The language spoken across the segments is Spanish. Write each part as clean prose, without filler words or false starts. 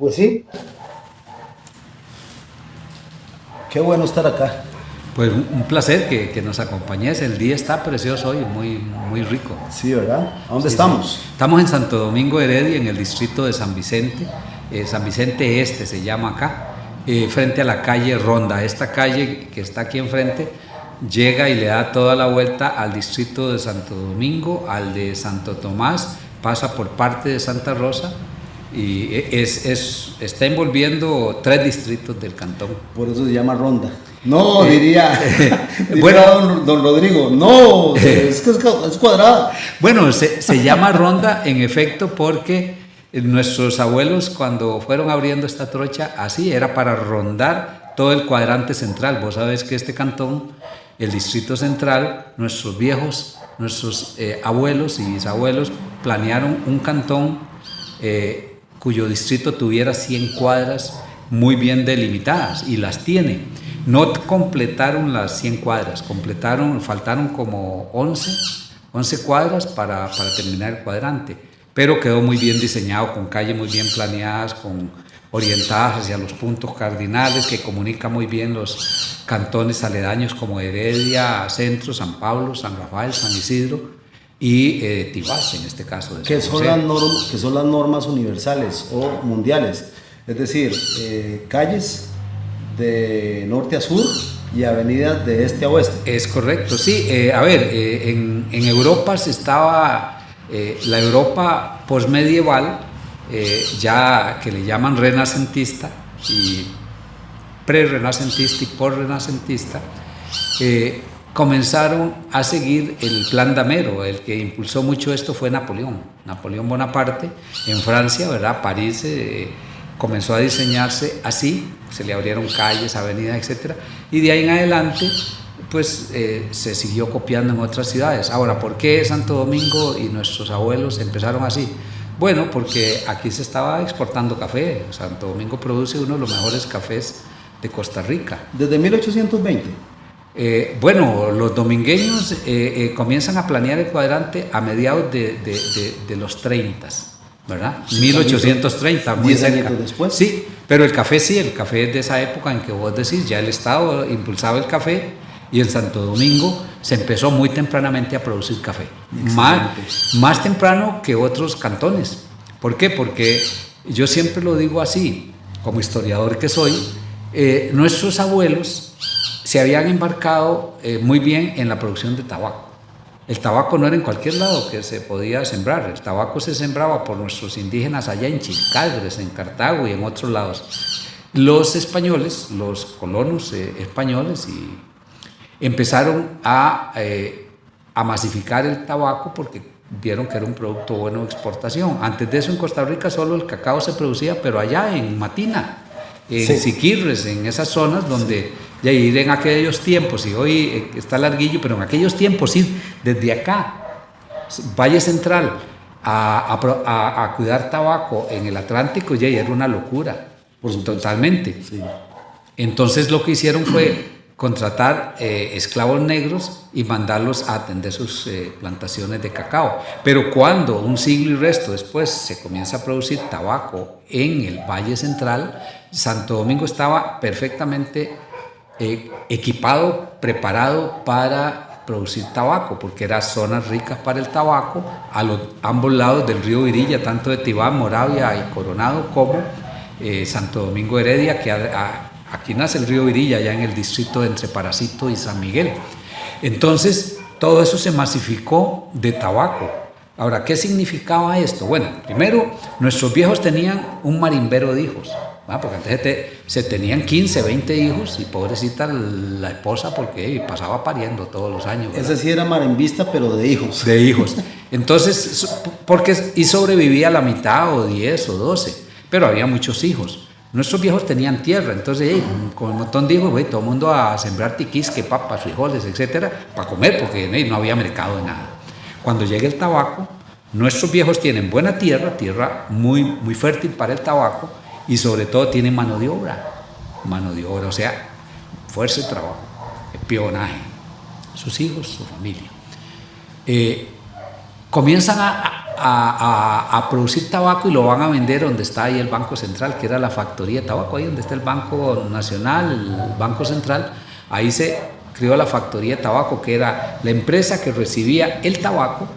Pues sí, qué bueno estar acá. Pues un placer que nos acompañes. El día está precioso hoy, muy rico. Sí, ¿verdad? ¿A dónde Sí, estamos? sí. Estamos en Santo Domingo Heredia, en el distrito de San Vicente. San Vicente Este se llama acá, frente a la calle Ronda. Esta calle que está aquí enfrente llega y le da toda la vuelta al distrito de Santo Domingo, al de Santo Tomás, pasa por parte de Santa Rosa y está envolviendo 3 distritos del cantón. Por eso se llama Ronda. No, diría bueno, don Rodrigo, no, es que es cuadrada. Bueno, se llama Ronda en efecto porque nuestros abuelos cuando fueron abriendo esta trocha, así era para rondar todo el cuadrante central. Vos sabés que este cantón, el distrito central, nuestros viejos, nuestros abuelos y bisabuelos planearon un cantón cuyo distrito tuviera 100 cuadras muy bien delimitadas, y las tiene. No completaron las 100 cuadras, faltaron como 11 cuadras para terminar el cuadrante, pero quedó muy bien diseñado, con calles muy bien planeadas, orientadas hacia los puntos cardinales, que comunica muy bien los cantones aledaños como Heredia, Centro, San Pablo, San Rafael, San Isidro y Tibás, en este caso. Que son las normas universales o mundiales, es decir, calles de norte a sur y avenidas de este a oeste. Es correcto, sí. En Europa se estaba, la Europa posmedieval, ya que le llaman renacentista y pre-renacentista y post-renacentista, comenzaron a seguir el plan Damero. El que impulsó mucho esto fue Napoleón Bonaparte en Francia, ¿verdad? París comenzó a diseñarse así, se le abrieron calles, avenidas, etc. Y de ahí en adelante, pues se siguió copiando en otras ciudades. Ahora, ¿por qué Santo Domingo y nuestros abuelos empezaron así? Bueno, porque aquí se estaba exportando café. Santo Domingo produce uno de los mejores cafés de Costa Rica. ¿Desde 1820? Bueno, los domingueños comienzan a planear el cuadrante a mediados de los 30, ¿verdad? Sí, 1830, muy cerca. Después. Sí, pero el café es de esa época en que vos decís, ya el Estado impulsaba el café, y en Santo Domingo se empezó muy tempranamente a producir café. Más temprano que otros cantones. ¿Por qué? Porque yo siempre lo digo así, como historiador que soy, nuestros abuelos se habían embarcado muy bien en la producción de tabaco. El tabaco no era en cualquier lado que se podía sembrar. El tabaco se sembraba por nuestros indígenas allá en Chilcagres, en Cartago y en otros lados. Los españoles, los colonos españoles, empezaron a masificar el tabaco porque vieron que era un producto bueno de exportación. Antes de eso, en Costa Rica solo el cacao se producía, pero allá en Matina, en Siquirres, en esas zonas donde ya ir en aquellos tiempos, y hoy está larguillo, pero en aquellos tiempos ir desde acá, Valle Central, a cuidar tabaco en el Atlántico, ya era una locura, totalmente. Sí. Entonces lo que hicieron fue contratar esclavos negros y mandarlos a atender sus plantaciones de cacao. Pero cuando un siglo y resto después se comienza a producir tabaco en el Valle Central, Santo Domingo estaba perfectamente equipado, preparado para producir tabaco, porque eran zonas ricas para el tabaco a ambos lados del río Virilla, tanto de Tibás, Moravia y Coronado, como Santo Domingo Heredia, que aquí nace el río Virilla, allá en el distrito de entre Paracito y San Miguel. Entonces, todo eso se masificó de tabaco. Ahora, ¿qué significaba esto? Bueno, primero, nuestros viejos tenían un marimbero de hijos, ¿va? Porque antes se tenían 15, 20 hijos, y pobrecita la esposa, porque pasaba pariendo todos los años, ¿verdad? Ese sí era marimbista, pero de hijos. De hijos. Entonces, y sobrevivía la mitad, o 10 o 12, pero había muchos hijos. Nuestros viejos tenían tierra, entonces con un montón de hijos, todo el mundo a sembrar tiquisque, papas, frijoles, etcétera, para comer, porque no había mercado de nada. Cuando llega el tabaco, nuestros viejos tienen buena tierra muy, muy fértil para el tabaco, y sobre todo tienen mano de obra, o sea, fuerza de trabajo, espionaje, sus hijos, su familia. Comienzan a a producir tabaco y lo van a vender donde está ahí el Banco Central, que era la factoría de tabaco, ahí donde está el Banco Nacional, el Banco Central. Ahí se creó la factoría de tabaco, que era la empresa que recibía el tabaco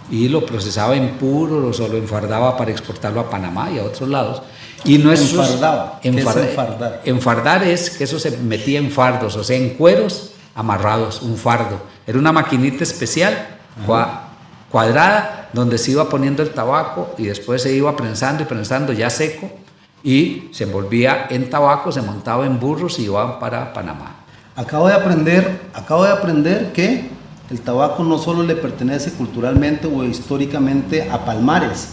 y lo procesaba en puro o lo enfardaba para exportarlo a Panamá y a otros lados. Y nuestros, enfardaba. ¿Qué es enfardar? Enfardar es que eso se metía en fardos, o sea, en cueros amarrados, un fardo. Era una maquinita especial, cuadrada, donde se iba poniendo el tabaco y después se iba prensando y prensando ya seco y se envolvía en tabaco, se montaba en burros y iban para Panamá. Acabo de aprender que el tabaco no solo le pertenece culturalmente o históricamente a Palmares,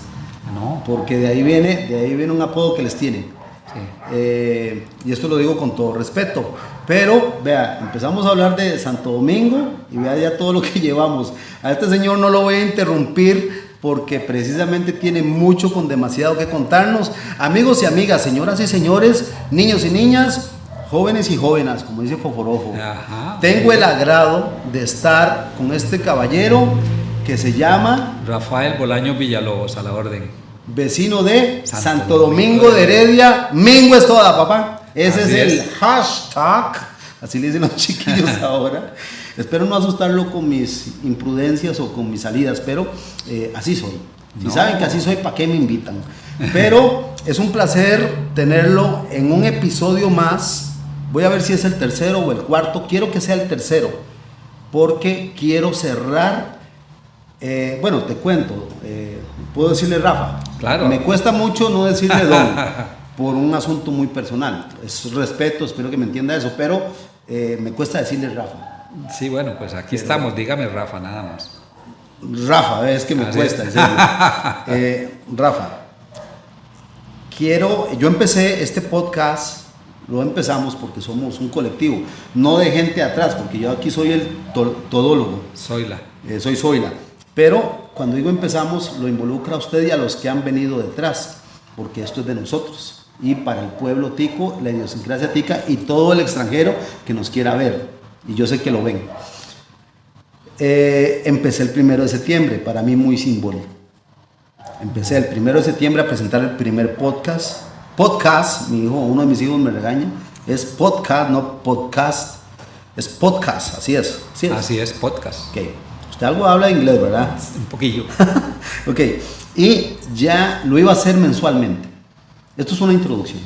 No. porque de ahí viene un apodo que les tienen. Sí. Y esto lo digo con todo respeto. Pero, vea, empezamos a hablar de Santo Domingo y vea ya todo lo que llevamos. A este señor no lo voy a interrumpir porque precisamente tiene mucho con demasiado que contarnos. Amigos y amigas, señoras y señores, niños y niñas, jóvenes y jóvenes, como dice Foforofo. Ajá, tengo el agrado de estar con este caballero que se llama Rafael Bolaños Villalobos, a la orden. vecino de Santo Domingo de Heredia. Mingo es toda, papá. Ese Así es el es. hashtag, así le dicen los chiquillos ahora. Espero no asustarlo con mis imprudencias o con mis salidas, pero así soy. Si saben que así soy, ¿para qué me invitan? Pero es un placer tenerlo en un episodio más. Voy a ver si es el tercero o el cuarto. Quiero que sea el tercero, porque quiero cerrar. Bueno, te cuento. Puedo decirle Rafa. Claro. Me cuesta mucho no decirle Don, por un asunto muy personal. Es respeto, espero que me entienda eso, pero me cuesta decirle Rafa. Sí, bueno, pues aquí estamos. Dígame, Rafa, nada más. Rafa, es que me Así cuesta, es. en serio. Rafa, yo empecé este podcast, lo empezamos porque somos un colectivo, no de gente atrás, porque yo aquí soy el todólogo. Zoila. Soy Zoila. Pero cuando digo empezamos, lo involucra a usted y a los que han venido detrás, porque esto es de nosotros y para el pueblo tico, la idiosincrasia tica y todo el extranjero que nos quiera ver, y yo sé que lo ven. Empecé el 1 de septiembre, para mí muy simbólico. Empecé el 1 de septiembre a presentar el primer podcast. Podcast, uno de mis hijos me regaña, es podcast, no podcast, es podcast, así es. Así es, podcast. Ok. Usted algo habla inglés, ¿verdad? Un poquillo. Ok. Y ya lo iba a hacer mensualmente. Esto es una introducción.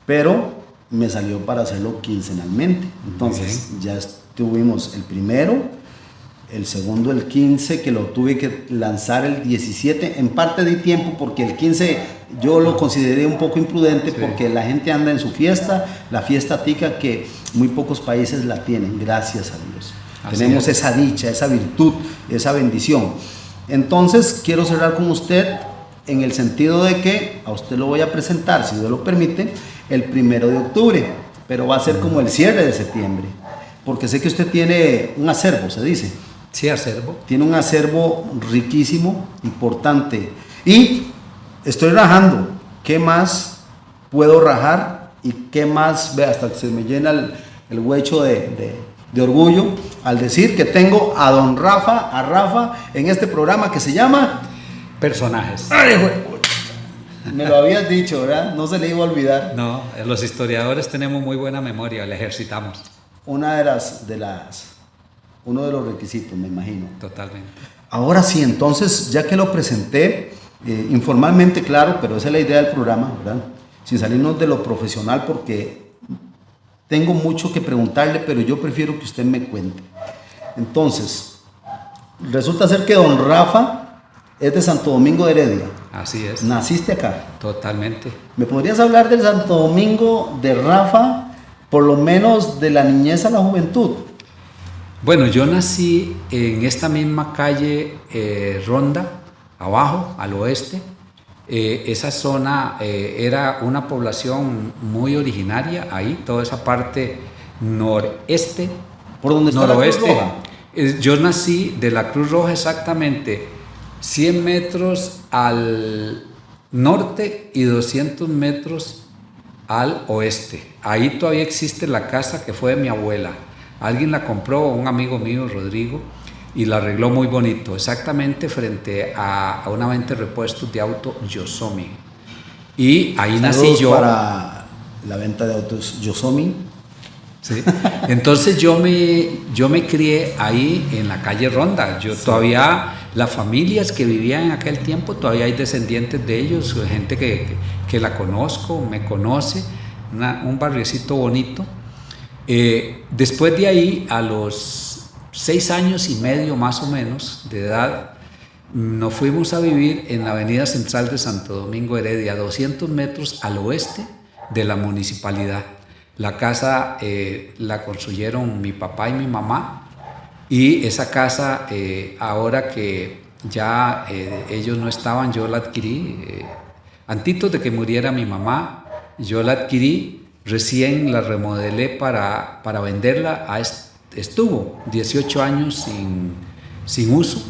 Pero me salió para hacerlo quincenalmente. Entonces, ya tuvimos el primero, el segundo el 15, que lo tuve que lanzar el 17. En parte di tiempo porque el 15 yo lo consideré un poco imprudente, porque la gente anda en su fiesta, la fiesta tica que muy pocos países la tienen, gracias a Dios. Tenemos esa dicha, esa virtud, esa bendición. Entonces, quiero cerrar con usted en el sentido de que a usted lo voy a presentar, si Dios lo permite, el 1 de octubre, pero va a ser como el cierre de septiembre, porque sé que usted tiene un acervo, se dice. Sí, acervo. Tiene un acervo riquísimo, importante. Y estoy rajando. ¿Qué más puedo rajar? ¿Y qué más? Ve, hasta que se me llena el huecho de orgullo al decir que tengo a don Rafa, en este programa que se llama Personajes. ¡Ay, güey! Me lo habías dicho, ¿verdad? No se le iba a olvidar. No, los historiadores tenemos muy buena memoria, la ejercitamos. Uno de los requisitos, me imagino. Totalmente. Ahora sí, entonces, ya que lo presenté, informalmente, claro, pero esa es la idea del programa, ¿verdad? Sin salirnos de lo profesional, porque tengo mucho que preguntarle, pero yo prefiero que usted me cuente. Entonces, resulta ser que don Rafa es de Santo Domingo de Heredia. Así es. Naciste acá. Totalmente. ¿Me podrías hablar del Santo Domingo de Rafa, por lo menos de la niñez a la juventud? Bueno, yo nací en esta misma calle Ronda, abajo, al oeste. Esa zona era una población muy originaria, ahí, toda esa parte noreste, ¿Por donde está noroeste. la Cruz Roja? Yo nací de la Cruz Roja exactamente 100 metros al norte y 200 metros al oeste. Ahí todavía existe la casa que fue de mi abuela. Alguien la compró, un amigo mío, Rodrigo, y la arregló muy bonito, exactamente frente a una venta de repuestos de auto Yosomi. Y ahí nací yo. Para la venta de autos Yosomi. ¿Sí? Entonces yo me crié ahí en la calle Ronda. Yo todavía, las familias que vivían en aquel tiempo, todavía hay descendientes de ellos, gente que la conozco, me conoce, un barriecito bonito. Después de ahí, a los 6 años y medio más o menos de edad, nos fuimos a vivir en la avenida central de Santo Domingo Heredia, 200 metros al oeste de la municipalidad. La casa la construyeron mi papá y mi mamá, y esa casa, ahora que ya ellos no estaban, yo la adquirí. Antitos de que muriera mi mamá, yo la adquirí, recién la remodelé para venderla. Estuvo 18 años sin uso,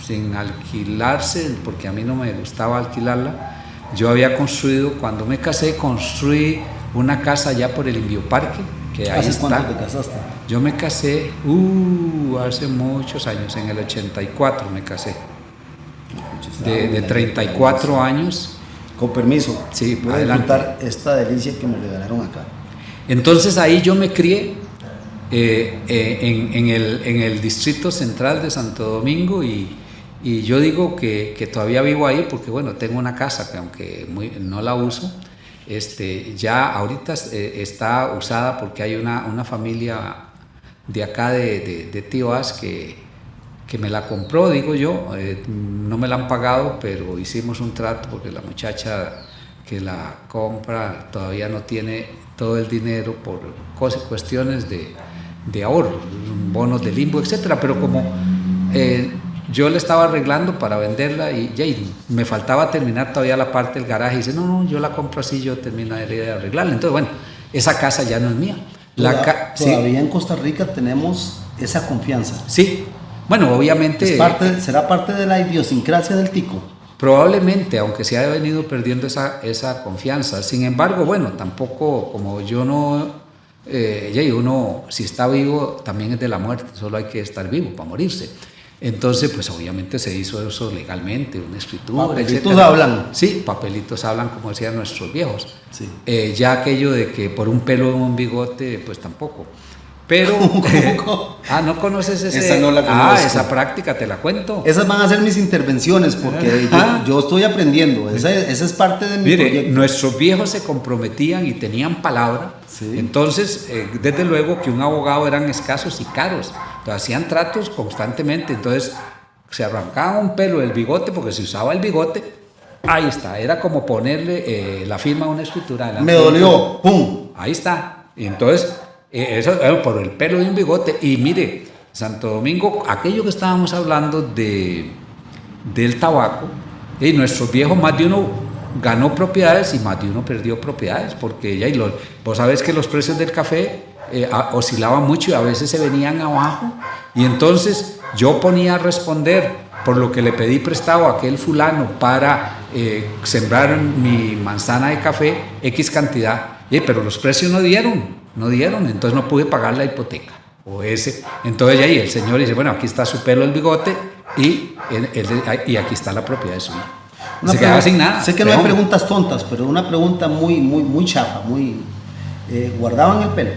sin alquilarse, porque a mí no me gustaba alquilarla. Yo había construido, cuando me casé, construí una casa allá por el Inbioparque, que ahí está. ¿Cuánto te casaste? Yo me casé hace muchos años, en el 84 me casé. De 34 años. Con permiso, sí, voy a disfrutar esta delicia que me regalaron acá. Entonces ahí yo me crié en el distrito central de Santo Domingo, y yo digo que todavía vivo ahí porque, bueno, tengo una casa que aunque no la uso, ya ahorita está usada porque hay una familia de acá de Tioás que me la compró, digo yo. No me la han pagado, pero hicimos un trato porque la muchacha que la compra todavía no tiene todo el dinero por cuestiones de ahorro, bonos de limbo, etcétera. Pero como yo le estaba arreglando para venderla y me faltaba terminar todavía la parte del garaje, y dice, no, yo la compro así, yo terminaría de arreglarla. Entonces, bueno, esa casa ya no es mía. Todavía ¿Sí? En Costa Rica tenemos esa confianza. Sí, bueno, obviamente... ¿Será parte de la idiosincrasia del tico? Probablemente, aunque se haya venido perdiendo esa confianza. Sin embargo, bueno, tampoco, como yo no... uno, si está vivo, también es de la muerte, solo hay que estar vivo para morirse. Entonces, pues obviamente se hizo eso legalmente, una escritura, papelitos, etcétera. hablan. Sí, papelitos hablan, como decían nuestros viejos. Sí. Ya aquello de que por un pelo en un bigote, pues tampoco. Pero, ¿no conoces ese? Esa no la conozco. Esa práctica, te la cuento. Esas van a ser mis intervenciones, porque yo estoy aprendiendo. Esa es parte de mi proyecto. Nuestros viejos se comprometían y tenían palabra. Sí. Entonces, desde luego que un abogado eran escasos y caros. Entonces, hacían tratos constantemente. Entonces, se arrancaban un pelo del bigote, porque se usaba el bigote. Ahí está. Era como ponerle la firma a una escritura. Me dolió. ¡Pum! Ahí está. Y entonces... eso por el pelo de un bigote. Y mire, Santo Domingo, aquello que estábamos hablando del tabaco, y nuestros viejos, más de uno ganó propiedades y más de uno perdió propiedades, porque vos sabés que los precios del café oscilaban mucho y a veces se venían abajo, y entonces yo ponía a responder por lo que le pedí prestado a aquel fulano para sembrar mi manzana de café, X cantidad, pero los precios no dieron, entonces no pude pagar la hipoteca. Entonces ahí el señor dice, bueno, aquí está su pelo, el bigote, y aquí está la propiedad suya. Se quedaba sin nada. Sé que no hay preguntas tontas, pero una pregunta muy chafa, ¿guardaban el pelo?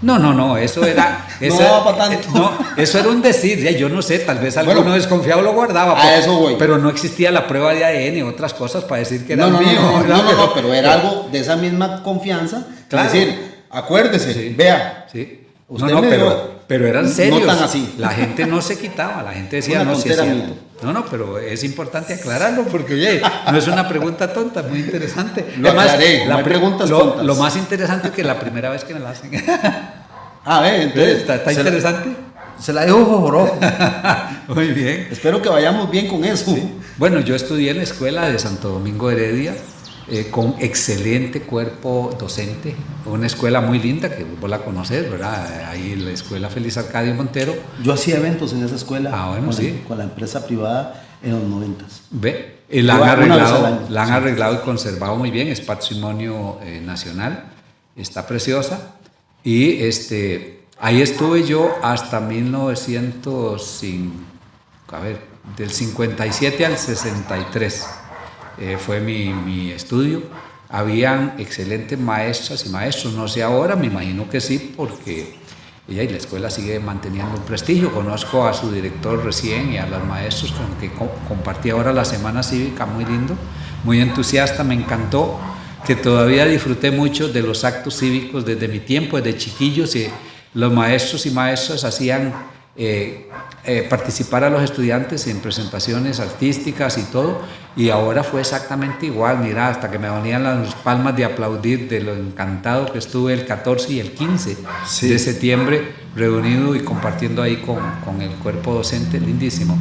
No, eso era... No para tanto. No, eso era un decir, yo no sé, tal vez alguno desconfiado lo guardaba. Eso voy. Pero no existía la prueba de ADN, otras cosas para decir que era mío. No, pero era algo de esa misma confianza. Claro. Es decir, acuérdese, sí, vea. Sí. Usted pero eran serios. No tan así. La gente no se quitaba, la gente decía, no, sí es cierto. Pero es importante aclararlo porque, oye, no es una pregunta tonta, muy interesante. Además, aclaré, no hay preguntas tontas. Lo más interesante es que la primera vez que me la hacen. Entonces. ¿Está interesante? Se la dejo ojo. Muy bien. Espero que vayamos bien con eso. Sí. Bueno, yo estudié en la escuela de Santo Domingo Heredia, con excelente cuerpo docente, una escuela muy linda que vos la conoces, ¿verdad? Ahí la escuela Félix Arcadio Montero. Yo hacía eventos en esa escuela con la empresa privada en los 90s. La han arreglado y conservado muy bien, es patrimonio nacional, está preciosa. Y Ahí estuve yo hasta del 57 al 63. Fue mi estudio. Habían excelentes maestras y maestros, no sé ahora, me imagino que sí, porque la escuela sigue manteniendo un prestigio. Conozco a su director recién y a los maestros con los que compartí ahora la semana cívica, muy lindo, muy entusiasta, me encantó, que todavía disfruté mucho de los actos cívicos desde mi tiempo, desde chiquillos, y los maestros y maestras hacían participar a los estudiantes en presentaciones artísticas y todo, y ahora fue exactamente igual. Mira, hasta que me venían las palmas de aplaudir de lo encantado que estuve el 14 y el 15 de septiembre reunido y compartiendo ahí con el cuerpo docente, lindísimo.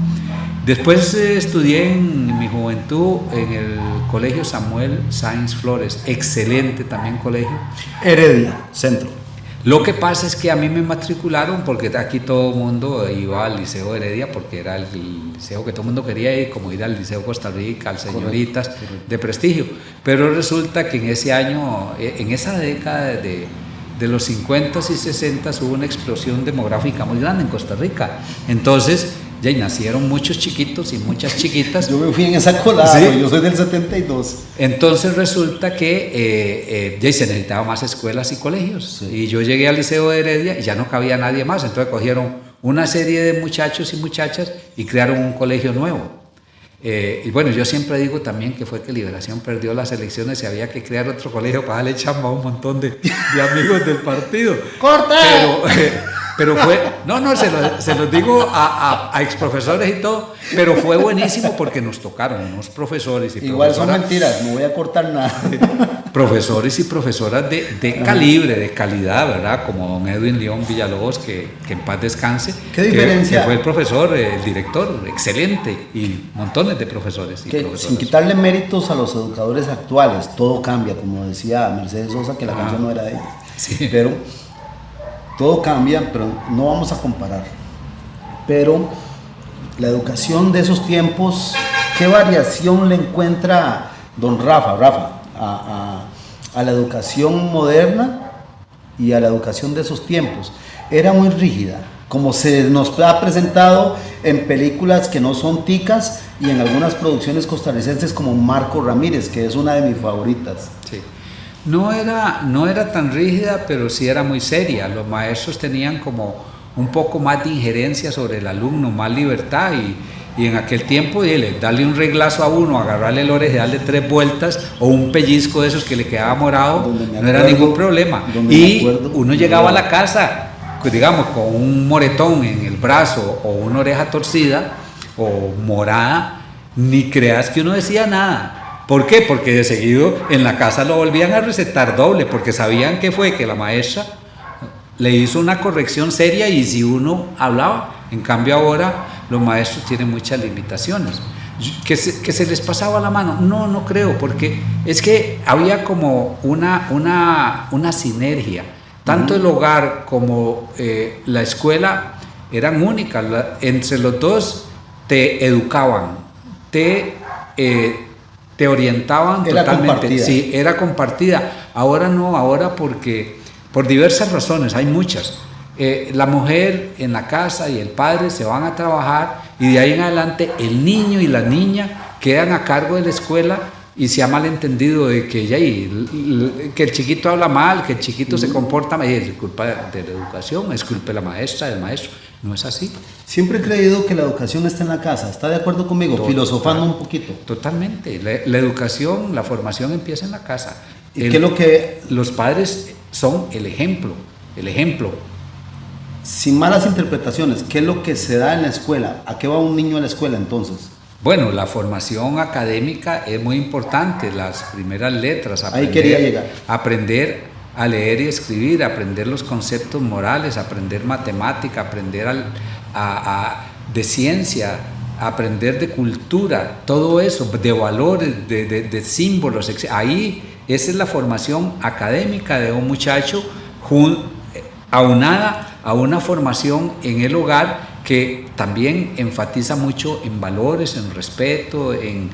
Después estudié en mi juventud en el Colegio Samuel Sáenz Flores, excelente también colegio. Heredia, centro. Lo que pasa es que a mí me matricularon porque aquí todo el mundo iba al Liceo Heredia porque era el liceo que todo el mundo quería ir, como ir al Liceo Costa Rica, al Señoritas, de prestigio. Pero resulta que en ese año, en esa década de los 50 y 60 hubo una explosión demográfica muy grande en Costa Rica. Entonces, ya nacieron muchos chiquitos y muchas chiquitas. Yo me fui en esa colada, ¿sí? Yo soy del 72. Entonces resulta que ya se necesitaba más escuelas y colegios. Sí. Y yo llegué al Liceo de Heredia y ya no cabía nadie más. Entonces cogieron una serie de muchachos y muchachas y crearon un colegio nuevo. Y bueno, yo siempre digo también que fue que Liberación perdió las elecciones y había que crear otro colegio para darle chamba a un montón de amigos del partido. ¡Corte! Pero fue, se los digo a exprofesores y todo, pero fue buenísimo porque nos tocaron unos profesores y igual son mentiras, no voy a cortar nada. Profesores y profesoras de calibre, de calidad, ¿verdad? Como don Edwin León Villalobos, que en paz descanse. ¿Qué diferencia? Que fue el profesor, el director, excelente, y montones de profesores y profesoras. Sin quitarle méritos a los educadores actuales, todo cambia, como decía Mercedes Sosa, que la canción no era de ella. Sí. Pero todo cambia, pero no vamos a comparar. Pero la educación de esos tiempos, ¿qué variación le encuentra don Rafa, a la educación moderna y a la educación de esos tiempos? Era muy rígida, como se nos ha presentado en películas que no son ticas y en algunas producciones costarricenses como Marco Ramírez, que es una de mis favoritas. Sí. No era tan rígida, pero sí era muy seria. Los maestros tenían como un poco más de injerencia sobre el alumno, más libertad, y en aquel tiempo darle un reglazo a uno, agarrarle el oreja, darle 3 vueltas o un pellizco de esos que le quedaba morado, no era ningún problema. Y uno llegaba a la casa, digamos, con un moretón en el brazo o una oreja torcida o morada, ni creas que uno decía nada. ¿Por qué? Porque de seguido en la casa lo volvían a recetar doble, porque sabían que fue que la maestra le hizo una corrección seria y si uno hablaba. En cambio ahora los maestros tienen muchas limitaciones. ¿Que se les pasaba la mano? No creo, porque es que había como una sinergia. Tanto el hogar como la escuela eran únicas. Entre los dos te educaban, te orientaban era totalmente. Compartida. Sí, era compartida. Ahora no, ahora porque por diversas razones, hay muchas. La mujer en la casa y el padre se van a trabajar y de ahí en adelante el niño y la niña quedan a cargo de la escuela y se ha malentendido de que el chiquito habla mal, que el chiquito se comporta mal, es culpa de la educación, es culpa de la maestra, del maestro. No es así. Siempre he creído que la educación está en la casa. ¿Está de acuerdo conmigo? Filosofando un poquito. Totalmente. La educación, la formación empieza en la casa. ¿Y qué es lo que...? Los padres son el ejemplo. Sin malas interpretaciones, ¿qué es lo que se da en la escuela? ¿A qué va un niño a la escuela entonces? Bueno, la formación académica es muy importante, las primeras letras. Ahí quería llegar. Aprender a leer y escribir, aprender los conceptos morales, aprender matemática, aprender de ciencia, aprender de cultura, todo eso, de valores, de símbolos. Ahí, esa es la formación académica de un muchacho aunada a una formación en el hogar que también enfatiza mucho en valores, en respeto, en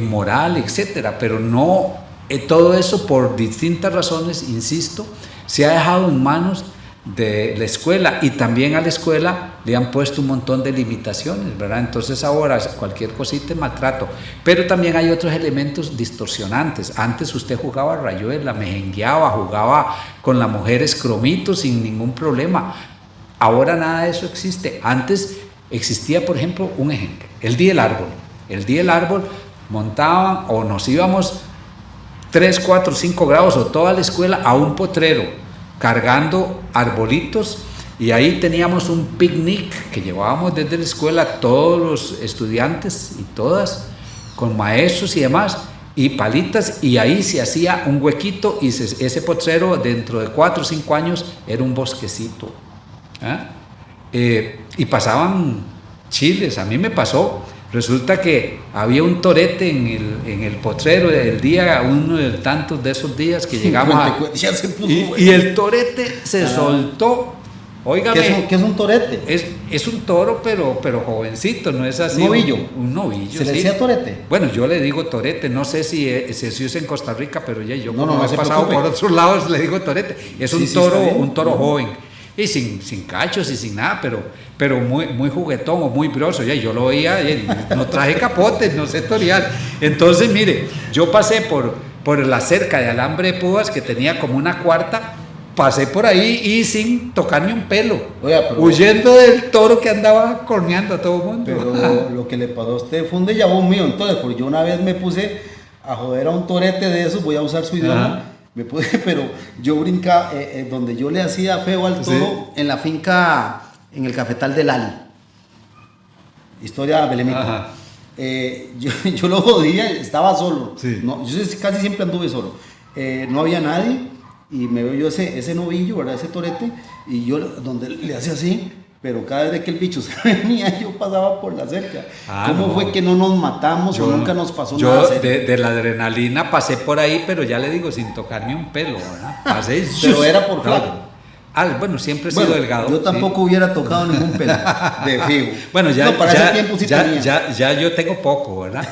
moral, etcétera, pero no todo eso por distintas razones, insisto, se ha dejado en manos de la escuela, y también a la escuela le han puesto un montón de limitaciones, ¿verdad? Entonces ahora cualquier cosita es maltrato, pero también hay otros elementos distorsionantes. Antes usted jugaba rayuela, mejengueaba, jugaba con las mujeres cromito sin ningún problema. Ahora nada de eso existe. Antes existía, por ejemplo, un ejemplo, el Día del Árbol. El Día del Árbol montaban o nos íbamos 3, 4, 5 grados o toda la escuela a un potrero cargando arbolitos, y ahí teníamos un picnic que llevábamos desde la escuela todos los estudiantes y todas, con maestros y demás, y palitas, y ahí se hacía un huequito, y ese potrero dentro de 4 o 5 años era un bosquecito. Y pasaban chiles. A mí me pasó, resulta que había un torete en el potrero del día, uno de tantos de esos días que llegamos y el torete se soltó. Óigame, ¿Qué es un torete? Es un toro, pero jovencito, no es así. ¿Un novillo? Un novillo. ¿Se le decía torete? Bueno, yo le digo torete, no sé si se usa en Costa Rica, pero ya yo no he pasado por otros lados le digo torete. Es un toro joven. Y sin cachos y sin nada, pero muy juguetón o muy broso. Ya yo lo veía, no traje capote, no sé torear. Entonces, mire, yo pasé por la cerca de alambre de púas que tenía como una cuarta, pasé por ahí y sin tocarme un pelo. Oiga, huyendo del toro que andaba corneando a todo el mundo. Pero lo que le pasó a usted fue un déjà vu mío. Entonces, porque yo una vez me puse a joder a un torete de esos, voy a usar su idioma. Me pude, pero yo brincaba, donde yo le hacía feo al toro, en la finca, en el cafetal de Lali. Historia belemita. Yo lo jodía, estaba solo. Sí. No, yo casi siempre anduve solo. No había nadie, y me veo yo ese novillo, ¿verdad? Ese torete, y yo donde le hacía así, pero cada vez que el bicho se venía, yo pasaba por la cerca. ¿Cómo fue que no nos matamos o nunca nos pasó nada? Yo de la adrenalina pasé por ahí, pero ya le digo, sin tocar ni un pelo, ¿verdad? Pasé, pero era por flaco. Bueno, siempre he sido delgado. Yo tampoco hubiera tocado ningún pelo de fijo. Bueno, para ese tiempo sí tenía. Ya yo tengo poco, ¿verdad?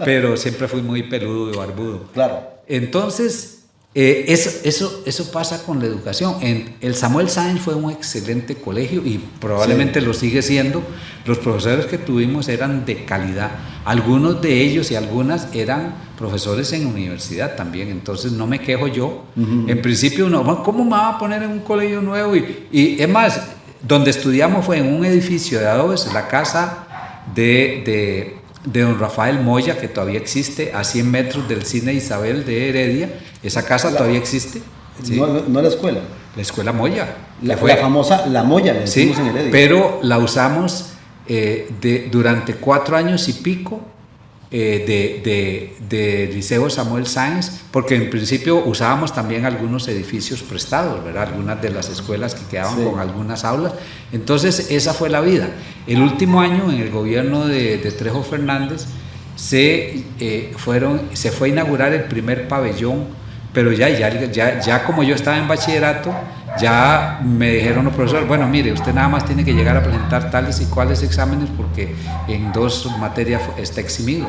Pero siempre fui muy peludo y barbudo. Claro. Entonces, eso pasa con la educación. El Samuel Sáenz fue un excelente colegio y probablemente lo sigue siendo. Los profesores que tuvimos eran de calidad. Algunos de ellos y algunas eran profesores en universidad también. Entonces no me quejo yo. En principio uno, ¿cómo me va a poner en un colegio nuevo? Y es más, donde estudiamos fue en un edificio de adobes, la casa de don Rafael Moya, que todavía existe, a 100 metros del Cine Isabel de Heredia. Esa casa todavía existe. ¿Sí? No la escuela. La escuela Moya. La famosa La Moya, la sí, en Heredia. pero la usamos durante 4 años y pico de Liceo Samuel Sáenz, porque en principio usábamos también algunos edificios prestados, ¿verdad? Algunas de las escuelas que quedaban con algunas aulas. Entonces esa fue la vida. El último año en el gobierno de Trejo Fernández se fue a inaugurar el primer pabellón, pero ya como yo estaba en bachillerato, ya me dijeron los profesores, bueno, mire, usted nada más tiene que llegar a presentar tales y cuales exámenes porque en 2 materias está eximido.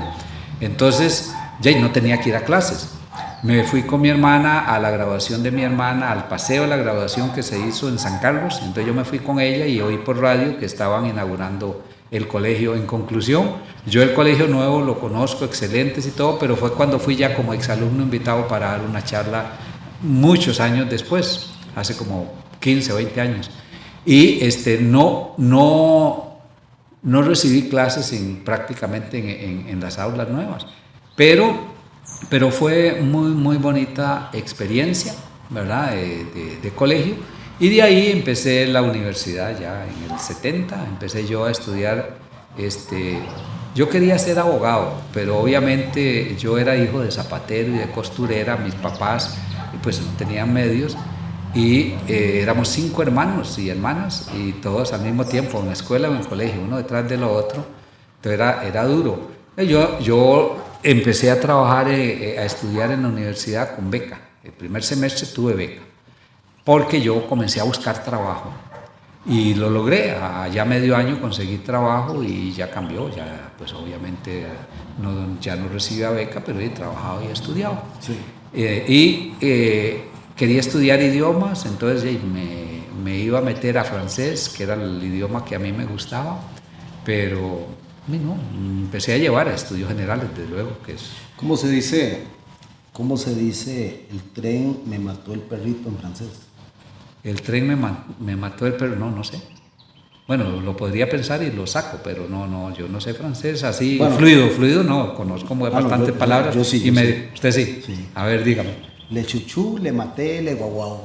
Entonces ya no tenía que ir a clases. Me fui con mi hermana a la graduación de mi hermana, al paseo de la graduación que se hizo en San Carlos. Entonces yo me fui con ella y oí por radio que estaban inaugurando el colegio. En conclusión, yo el colegio nuevo lo conozco, excelentes y todo, pero fue cuando fui ya como exalumno invitado para dar una charla muchos años después, hace como 15 o 20 años. Y no recibí clases prácticamente en las aulas nuevas, pero fue muy bonita experiencia, ¿verdad? De colegio. Y de ahí empecé la universidad ya en el 70, empecé yo a estudiar, yo quería ser abogado, pero obviamente yo era hijo de zapatero y de costurera, mis papás pues no tenían medios, y éramos 5 hermanos y hermanas, y todos al mismo tiempo, en la escuela o en el colegio, uno detrás de lo otro, entonces era duro. Yo empecé a trabajar, a estudiar en la universidad con beca, el primer semestre tuve beca, porque yo comencé a buscar trabajo y lo logré. Ya medio año conseguí trabajo y ya cambió, ya pues obviamente ya no recibía beca, pero he trabajado y he estudiado. Sí. Quería estudiar idiomas, entonces me iba a meter a francés, que era el idioma que a mí me gustaba, pero no, empecé a llevar a estudios generales, desde luego, que es... ¿Cómo se dice? ¿Cómo se dice el tren me mató el perrito en francés? El tren me mató el perro, no sé. Bueno, lo podría pensar y lo saco, pero no, yo no sé francés así, bueno, fluido no, conozco bastantes palabras. Yo sí. ¿Usted sí? Sí. A ver, dígame. Le chuchú, le maté, le guaguau.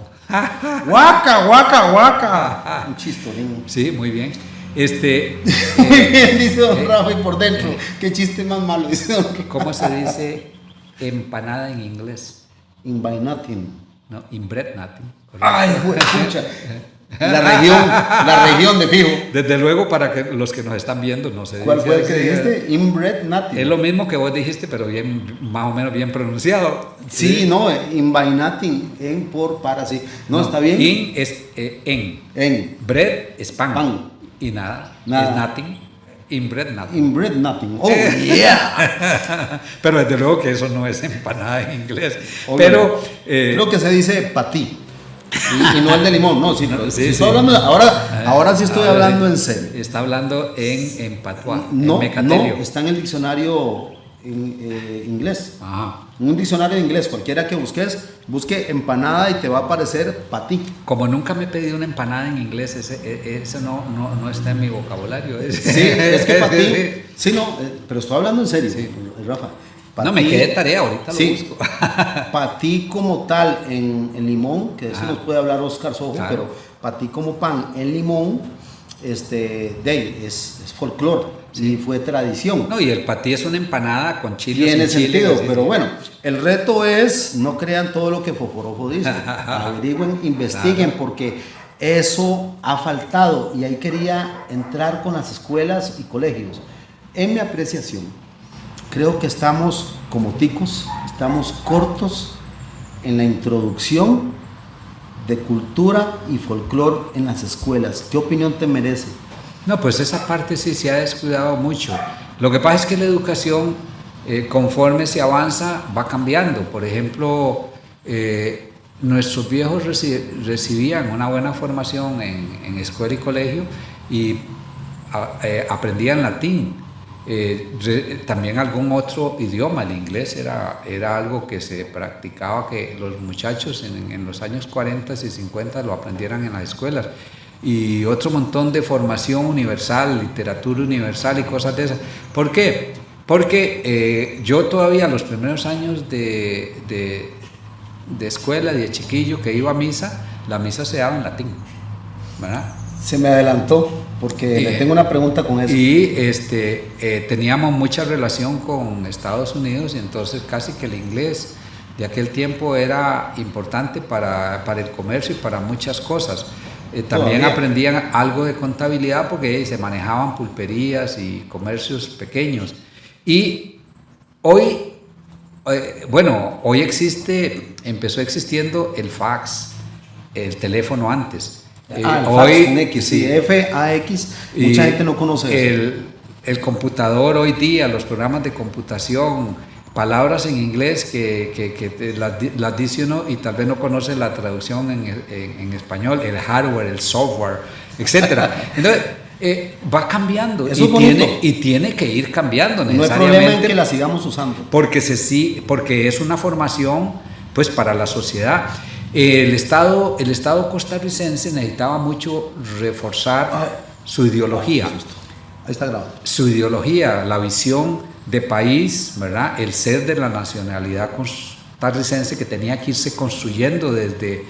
Guaca. Un chistorín. Sí, muy bien. Muy bien, dice don Rafa, y por dentro, qué chiste más malo, dice don Rafa. ¿Cómo se dice empanada en inglés? In by nothing. No, in bread nothing. Ay, escucha. La región de fijo. Desde luego, para que los que nos están viendo, no sé. ¿Cuál fue el que dijiste? Inbred nothing. Es lo mismo que vos dijiste, pero bien, más o menos bien pronunciado. Sí, no, in by nothing, en por para, sí. No, está bien. In es en. Bread es pan. Y nada. Es nothing. Inbred nothing. Inbred nothing. Oh, yeah. Pero desde luego que eso no es empanada en inglés. Pero creo que se dice patí. Y no el de limón, no, sí, sí. Estoy hablando, ahora sí estoy hablando en serio. Está hablando en patuá, no, en mecatelio. No, está en el diccionario inglés. Ajá. Un diccionario de inglés, cualquiera que busque empanada y te va a aparecer patí. Como nunca me he pedido una empanada en inglés, eso no está en mi vocabulario. Sí, es que patí, sí, no, pero estoy hablando en serio, sí. Rafa. Patí, no, me quedé tarea, ahorita lo busco. Patí como tal en limón, que de eso nos puede hablar Oscar Sojo, claro. Pero patí como pan en limón, es folclore, sí. Y fue tradición. No, y el patí es una empanada con chile. Tiene sentido, pero bueno, el reto es, no crean todo lo que Foforojo dice, averigüen, investiguen, claro. Porque eso ha faltado, y ahí quería entrar con las escuelas y colegios. En mi apreciación, creo que estamos como ticos, estamos cortos en la introducción de cultura y folclore en las escuelas. ¿Qué opinión te merece? No, pues esa parte sí se ha descuidado mucho. Lo que pasa es que la educación, conforme se avanza, va cambiando. Por ejemplo, nuestros viejos recibían una buena formación en escuela y colegio y aprendían latín. También algún otro idioma, el inglés era algo que se practicaba, que los muchachos en los años 40 y 50 lo aprendieran en las escuelas, y otro montón de formación universal, literatura universal y cosas de esas. ¿Por qué? Porque yo todavía los primeros años de escuela, de chiquillo que iba a misa, la misa se daba en latín, ¿verdad? Se me adelantó porque le tengo una pregunta con eso. Y teníamos mucha relación con Estados Unidos, y entonces casi que el inglés de aquel tiempo era importante para el comercio y para muchas cosas. También aprendían algo de contabilidad porque se manejaban pulperías y comercios pequeños. Y hoy empezó existiendo el fax, el teléfono antes. Hoy, con X, sí, FAX, mucha gente no conoce eso. El computador hoy día, los programas de computación, palabras en inglés que las dice uno y tal vez no conoce la traducción en español, el hardware, el software, etc. Entonces, va cambiando y tiene que ir cambiando necesariamente. No hay problema en que la sigamos usando. Porque es una formación pues para la sociedad. El Estado costarricense necesitaba mucho reforzar su ideología. Ahí está grabado. Su ideología, la visión de país, ¿verdad? El ser de la nacionalidad costarricense que tenía que irse construyendo desde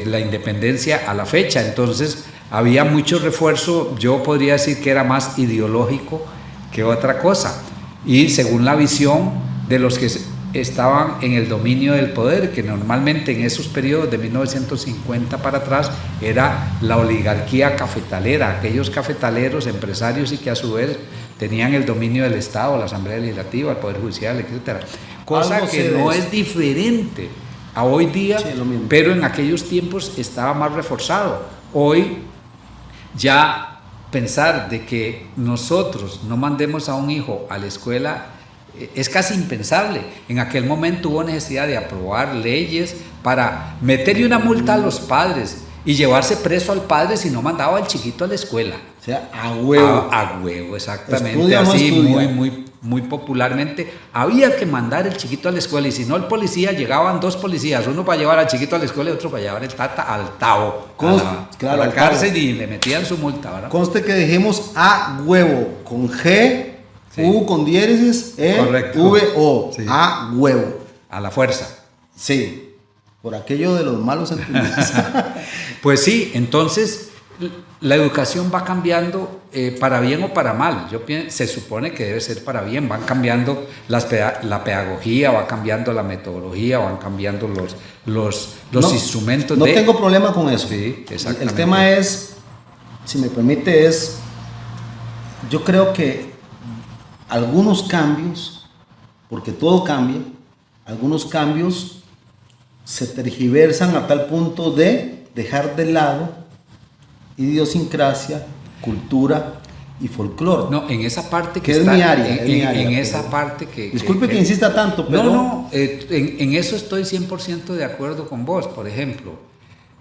la independencia a la fecha. Entonces había mucho refuerzo, yo podría decir que era más ideológico que otra cosa. Y según la visión de los que estaban en el dominio del poder, que normalmente en esos periodos de 1950 para atrás era la oligarquía cafetalera, aquellos cafetaleros, empresarios, y que a su vez tenían el dominio del Estado, la Asamblea Legislativa, el Poder Judicial, etc. Cosa que no es diferente a hoy día, sí, pero en aquellos tiempos estaba más reforzado. Hoy ya pensar de que nosotros no mandemos a un hijo a la escuela es casi impensable. En aquel momento hubo necesidad de aprobar leyes para meterle una multa a los padres y llevarse preso al padre si no mandaba al chiquito a la escuela. O sea, a huevo. A huevo, exactamente. Estudia o no así, estudia. muy popularmente. Había que mandar el chiquito a la escuela y si no el policía, llegaban 2 policías, uno para llevar al chiquito a la escuela y otro para llevar el tata al Tao, a la cárcel y le metían su multa, ¿verdad? Conste que dijimos a huevo, con G, Sí. U con diéresis, E, Correcto. V, O. Sí. A huevo. A la fuerza. Sí, por aquello de los malos sentimientos. Pues sí, entonces la educación va cambiando para bien o para mal. Se supone que debe ser para bien. Van cambiando la pedagogía, va cambiando la metodología, van cambiando los instrumentos. No tengo problema con eso. Sí, exactamente. El tema es, si me permite, yo creo que algunos cambios, porque todo cambia, algunos cambios se tergiversan a tal punto de dejar de lado idiosincrasia, cultura y folclore. No, en esa parte que es mi área. En esa parte que... Disculpe que insista tanto, pero... No, en eso estoy 100% de acuerdo con vos. Por ejemplo,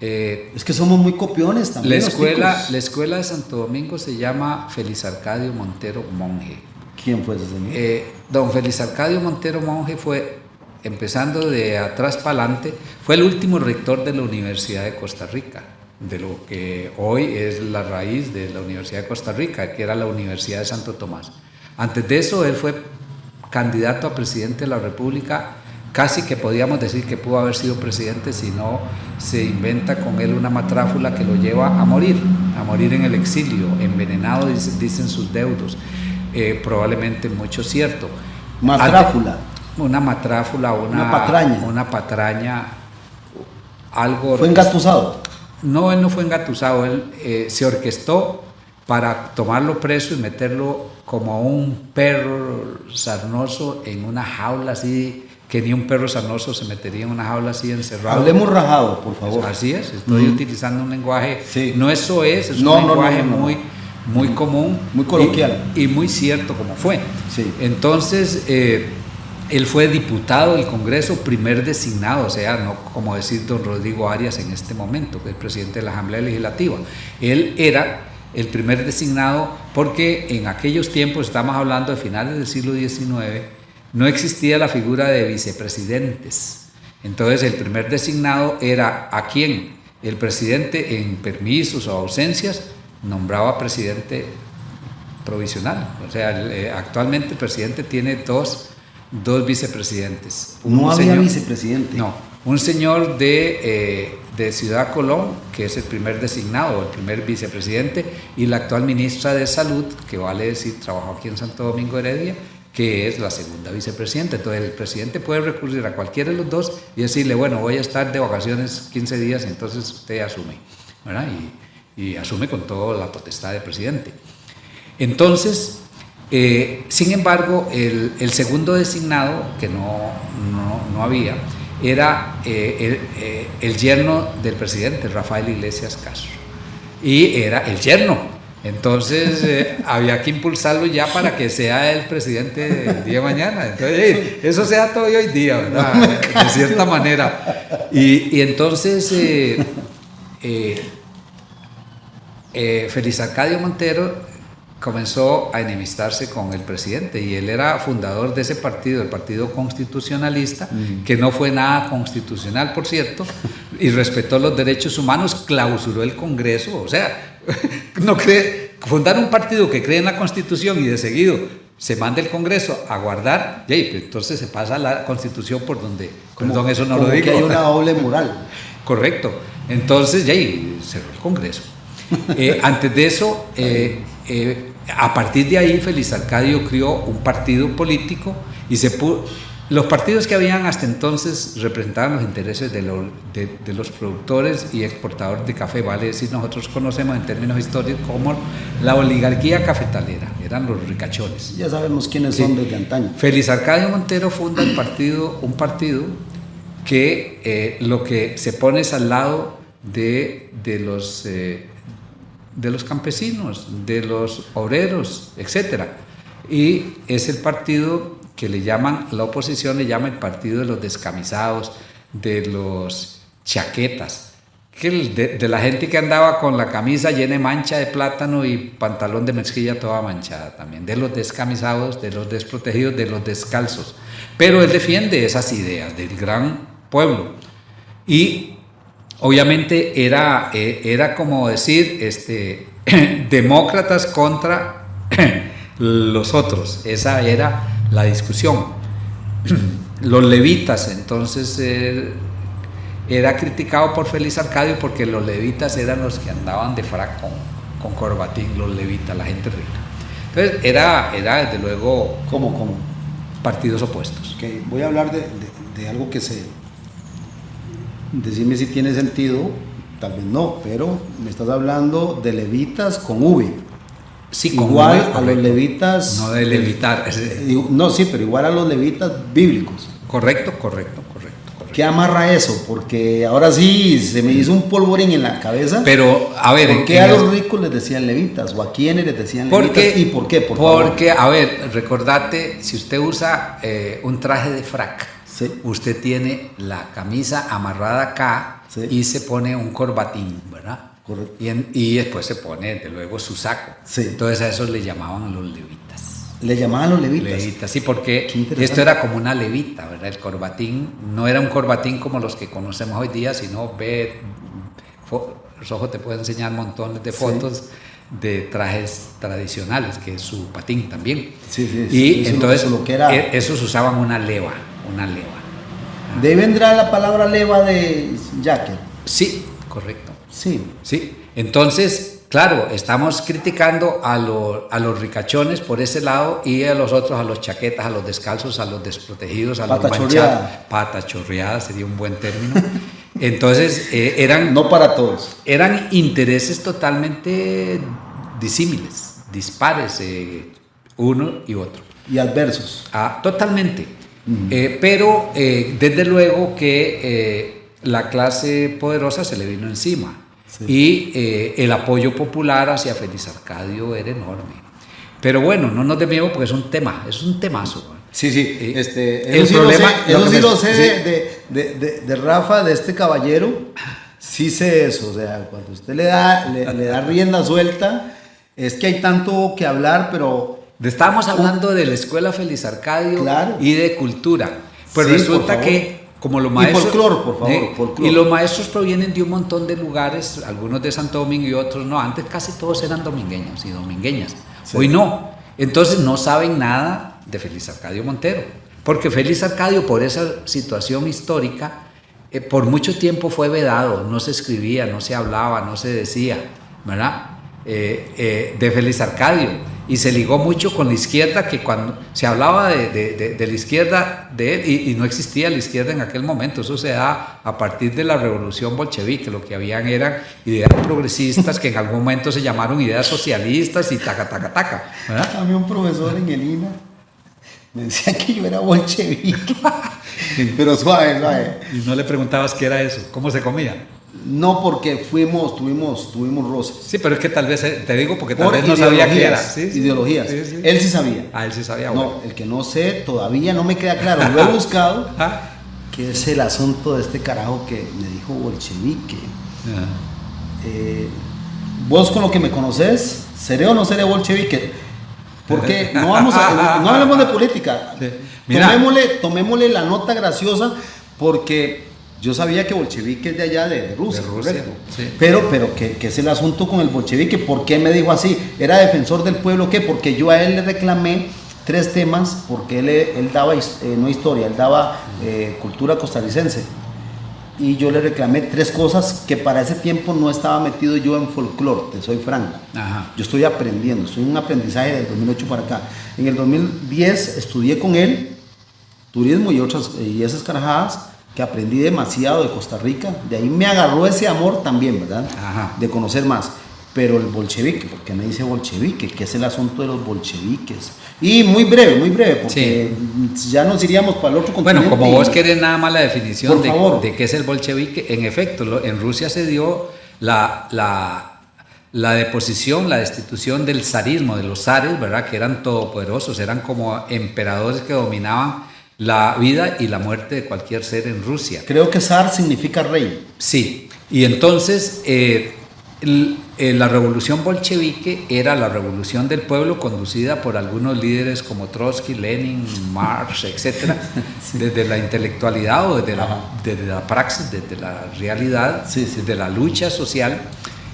es que somos muy copiones también. La escuela de Santo Domingo se llama Félix Arcadio Montero Monje. ¿Quién fue ese señor? Don Félix Arcadio Montero Monje fue, empezando de atrás para adelante, fue el último rector de la Universidad de Costa Rica, de lo que hoy es la raíz de la Universidad de Costa Rica, que era la Universidad de Santo Tomás. Antes de eso, él fue candidato a presidente de la República, casi que podíamos decir que pudo haber sido presidente si no se inventa con él una matráfula que lo lleva a morir en el exilio, envenenado, dicen sus deudos. Probablemente mucho cierto. Matráfula. Una matráfula, una patraña, algo... ¿Fue engatusado? No, él no fue engatusado, él se orquestó para tomarlo preso y meterlo como un perro sarnoso en una jaula así, que ni un perro sarnoso se metería en una jaula así encerrado. Hablemos rajado, por favor. Así es, estoy utilizando un lenguaje, sí. No eso es un lenguaje muy común. Muy coloquial. Y muy cierto como fue. Sí. Entonces, él fue diputado del Congreso, primer designado, o sea, no como decir don Rodrigo Arias en este momento, que es presidente de la Asamblea Legislativa. Él era el primer designado porque en aquellos tiempos, estamos hablando de finales del siglo XIX, no existía la figura de vicepresidentes. Entonces, el primer designado era a quien el presidente, en permisos o ausencias, nombraba presidente provisional. O sea, actualmente el presidente tiene dos vicepresidentes. No había vicepresidente. No, un señor de Ciudad Colón, que es el primer designado, el primer vicepresidente, y la actual ministra de Salud, que vale decir, trabajó aquí en Santo Domingo Heredia, que es la segunda vicepresidenta. Entonces el presidente puede recurrir a cualquiera de los dos y decirle, bueno, voy a estar de vacaciones 15 días, entonces usted asume, ¿verdad? Y asume con toda la potestad de presidente. Entonces, sin embargo, el segundo designado, que no había, era el yerno del presidente, Rafael Iglesias Castro. Y era el yerno. Entonces, había que impulsarlo ya para que sea el presidente el día de mañana. Entonces, eso se da todavía hoy día, ¿verdad? De cierta manera. Y entonces... Félix Arcadio Montero comenzó a enemistarse con el presidente y él era fundador de ese partido, el Partido Constitucionalista, que no fue nada constitucional, por cierto, y respetó los derechos humanos, clausuró el Congreso. O sea, fundar un partido que cree en la Constitución y de seguido se manda el Congreso a guardar, y entonces se pasa la Constitución por donde, perdón, eso no lo digo. Que hay una doble moral. Correcto. Entonces, cerró el Congreso. Antes de eso, a partir de ahí, Félix Arcadio creó un partido político y los partidos que habían hasta entonces representaban los intereses de los productores y exportadores de café, vale decir, nosotros conocemos en términos históricos como la oligarquía cafetalera, eran los ricachones. Ya sabemos quiénes son desde antaño. Félix Arcadio Montero funda un partido que lo que se pone es al lado de los campesinos, de los obreros, etc. Y es el partido que le llaman, la oposición le llama el partido de los descamisados, de los chaquetas. de la gente que andaba con la camisa llena de mancha de plátano y pantalón de mezclilla toda manchada también, de los descamisados, de los desprotegidos, de los descalzos. Pero él defiende esas ideas del gran pueblo. Y obviamente era como decir, demócratas contra los otros. Esa era la discusión. Los levitas, entonces, era criticado por Félix Arcadio porque los levitas eran los que andaban de frac con corbatín, los levitas, la gente rica. Entonces, era desde luego... ¿Cómo? Partidos opuestos. Okay. Voy a hablar de algo que se... Decime si tiene sentido, tal vez no, pero me estás hablando de levitas con V. Sí, con igual V, a los levitas... No de levitar. No, sí, pero igual a los levitas bíblicos. Correcto. ¿Qué amarra eso? Porque ahora sí se me hizo un polvorín en la cabeza. Pero, a ver... ¿Por qué a los ricos les decían levitas? ¿O a quiénes les decían levitas? ¿Y por qué? Porque, a ver, recordate, si usted usa un traje de frac, sí. Usted tiene la camisa amarrada acá, sí, y se pone un corbatín, ¿verdad? Correcto. Y después se pone, de luego, su saco. Sí. Entonces a esos le llamaban los levitas. ¿Le llamaban los levitas? Levitas, sí, porque esto era como una levita, ¿verdad? El corbatín no era un corbatín como los que conocemos hoy día, sino Rojo te puede enseñar montones de fotos, sí, de trajes tradicionales, que es su patín también. Sí, y entonces lo que era. Esos usaban una leva. ¿De ahí vendrá la palabra leva de jacket? Sí, correcto. Sí. Entonces, claro, estamos criticando a los ricachones por ese lado y a los otros, a los chaquetas, a los descalzos, a los desprotegidos, a los manchados. Pata chorreada sería un buen término. Entonces, eran... No para todos. Eran intereses totalmente disímiles, dispares, uno y otro. Y adversos. Totalmente. Pero desde luego que la clase poderosa se le vino encima. Sí. Y el apoyo popular hacia Félix Arcadio era enorme. Pero bueno, no nos dé miedo porque es un temazo. Sí. Eso sí lo sé de Rafa, de este caballero. Sí sé eso. O sea, cuando usted le da rienda suelta, es que hay tanto que hablar, pero... Estábamos hablando de la escuela Félix Arcadio, claro, y de cultura. Pues sí, resulta que como los maestros... Y folclor, por favor, folclor. Y los maestros provienen de un montón de lugares, algunos de Santo Domingo y otros no. Antes casi todos eran domingueños y domingueñas. Sí. Hoy no. Entonces no saben nada de Félix Arcadio Montero. Porque Félix Arcadio, por esa situación histórica, por mucho tiempo fue vedado. No se escribía, no se hablaba, no se decía, ¿verdad? De Félix Arcadio. Y se ligó mucho con la izquierda, que cuando se hablaba de la izquierda de él, y no existía la izquierda en aquel momento, eso se da a partir de la revolución bolchevique, lo que habían eran ideas progresistas que en algún momento se llamaron ideas socialistas y taca. ¿Verdad? A mí un profesor en el INA me decía que yo era bolchevique, pero suave. ¿Y no le preguntabas qué era eso? ¿Cómo se comía? No, porque tuvimos roces. Sí, pero es que tal vez, te digo, porque tal vez no sabía qué era. Sí, ideologías. Sí. Él sí sabía. Él sí sabía. No, bueno. El que no sé, todavía no me queda claro. Lo he buscado. ¿Qué es el asunto de este carajo que me dijo bolchevique? Vos con lo que me conoces, ¿seré o no seré bolchevique? Porque no hablemos de política. Sí. Tomémosle la nota graciosa, porque... Yo sabía que bolchevique es de allá de Rusia, correcto. Sí. Pero ¿qué es el asunto con el bolchevique? ¿Por qué me dijo así? ¿Era defensor del pueblo qué? Porque yo a él le reclamé 3 temas, porque él daba, no historia, él daba cultura costarricense. Y yo le reclamé 3 cosas que para ese tiempo no estaba metido yo en folclore, te soy franco. Ajá. Yo estoy aprendiendo, estoy en un aprendizaje del 2008 para acá. En el 2010 estudié con él turismo y esas carajadas, que aprendí demasiado de Costa Rica. De ahí me agarró ese amor también, ¿verdad? Ajá. De conocer más. Pero el bolchevique, ¿por qué me dice bolchevique? ¿Qué es el asunto de los bolcheviques? Y muy breve, porque ya nos iríamos para el otro continente. Bueno, como vos querés nada más la definición de qué es el bolchevique, en efecto, en Rusia se dio la deposición, la destitución del zarismo, de los zares, ¿verdad? Que eran todopoderosos, eran como emperadores que dominaban la vida y la muerte de cualquier ser en Rusia. Creo que zar significa rey. Sí, Y entonces la revolución bolchevique era la revolución del pueblo conducida por algunos líderes como Trotsky, Lenin, Marx, etc. Sí. Desde la intelectualidad o desde la praxis, desde la realidad, sí, sí, desde la lucha social.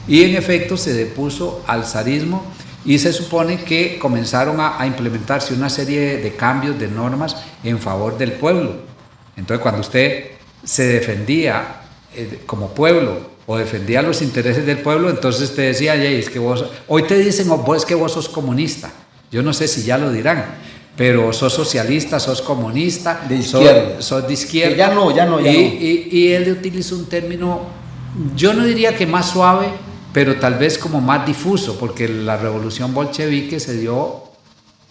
Y en efecto se depuso al zarismo y se supone que comenzaron a implementarse una serie de cambios de normas en favor del pueblo. Entonces cuando usted se defendía como pueblo o defendía los intereses del pueblo, entonces te decía, es que vos, hoy te dicen, es que vos sos comunista. Yo no sé si ya lo dirán, pero sos socialista, sos comunista, de izquierda. Sos de izquierda. Que ya no. Y él utilizó un término, yo no diría que más suave, pero tal vez como más difuso, porque la revolución bolchevique se dio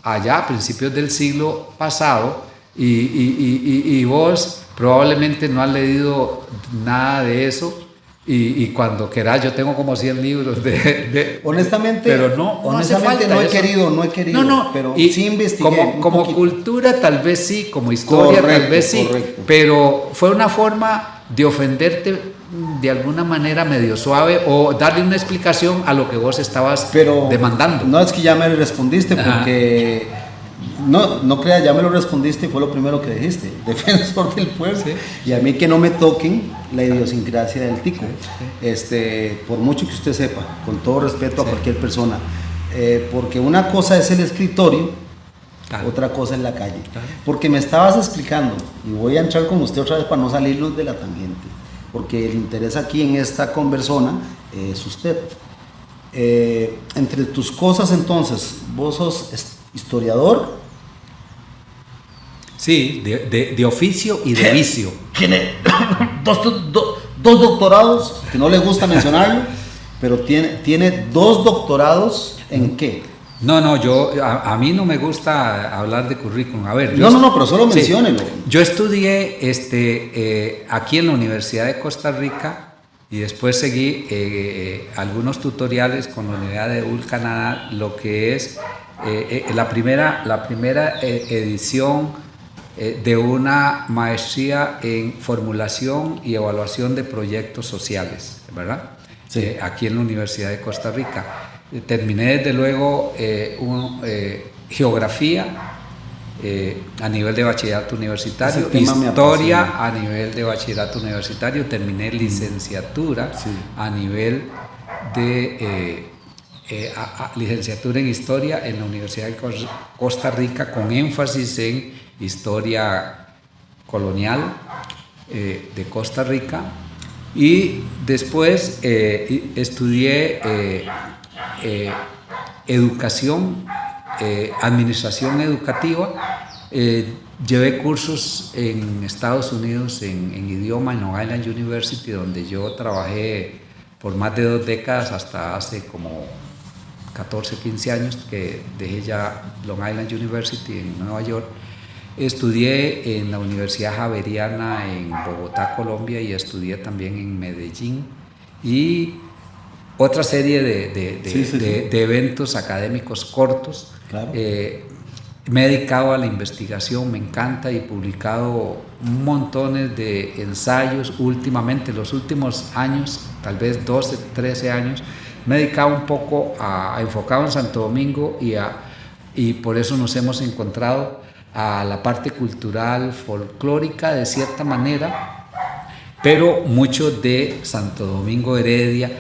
allá a principios del siglo pasado y vos probablemente no has leído nada de eso. Y cuando quieras, yo tengo como 100 libros de honestamente, pero no hace falta no he eso. querido, no, pero y sí investigué. Como cultura tal vez sí, como historia tal vez sí, pero fue una forma de ofenderte de alguna manera medio suave o darle una explicación a lo que vos estabas demandando. No es que ya me respondiste porque... No creas, ya me lo respondiste y fue lo primero que dijiste, defensor del pueblo. Sí. Y a mí que no me toquen la idiosincrasia del tico, por mucho que usted sepa, con todo respeto a cualquier persona, porque una cosa es el escritorio, otra cosa es la calle. Porque me estabas explicando, y voy a entrar con usted otra vez para no salirnos de la tangente, porque el interés aquí en esta conversona es usted. Entre tus cosas entonces, vos sos historiador. Sí, de oficio y de vicio. Tiene dos doctorados, que no le gusta mencionarlo, pero tiene 2 doctorados ¿en qué? No, a mí no me gusta hablar de currículum. A ver, pero solo menciónelo. Yo estudié aquí en la Universidad de Costa Rica y después seguí algunos tutoriales con la Universidad de Hull, Canadá, lo que es la primera edición de una maestría en formulación y evaluación de proyectos sociales, ¿verdad? Sí. Aquí en la Universidad de Costa Rica. Terminé desde luego geografía a nivel de bachillerato universitario, historia a nivel de bachillerato universitario, terminé licenciatura a nivel de licenciatura en historia en la Universidad de Costa Rica con énfasis en historia colonial de Costa Rica y después estudié educación, administración educativa, llevé cursos en Estados Unidos en idioma en Long Island University, donde yo trabajé por más de 2 décadas hasta hace como 14, 15 años que dejé ya Long Island University en Nueva York. Estudié en la Universidad Javeriana en Bogotá, Colombia, y estudié también en Medellín y otra serie de eventos académicos cortos. Claro. Me he dedicado a la investigación, me encanta, y he publicado montones de ensayos últimamente, los últimos años, tal vez 12, 13 años, me he dedicado un poco a enfocado en Santo Domingo y por eso nos hemos encontrado a la parte cultural, folclórica de cierta manera, pero mucho de Santo Domingo Heredia,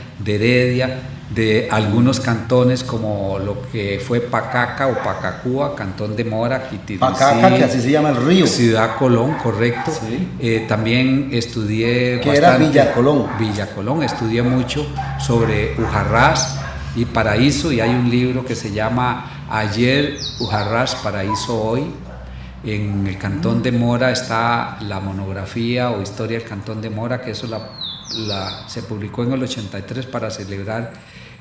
de algunos cantones como lo que fue Pacaca o Pacacúa, Cantón de Mora, Quitirizí, Pacaca, que así se llama el río. Ciudad Colón, correcto. Sí. También estudié que era Villa Colón. Villa Colón, estudié mucho sobre Ujarrás y Paraíso, y hay un libro que se llama Ayer, Ujarrás, Paraíso, Hoy. En el Cantón de Mora está la monografía o historia del Cantón de Mora, que eso se publicó en el 83 para celebrar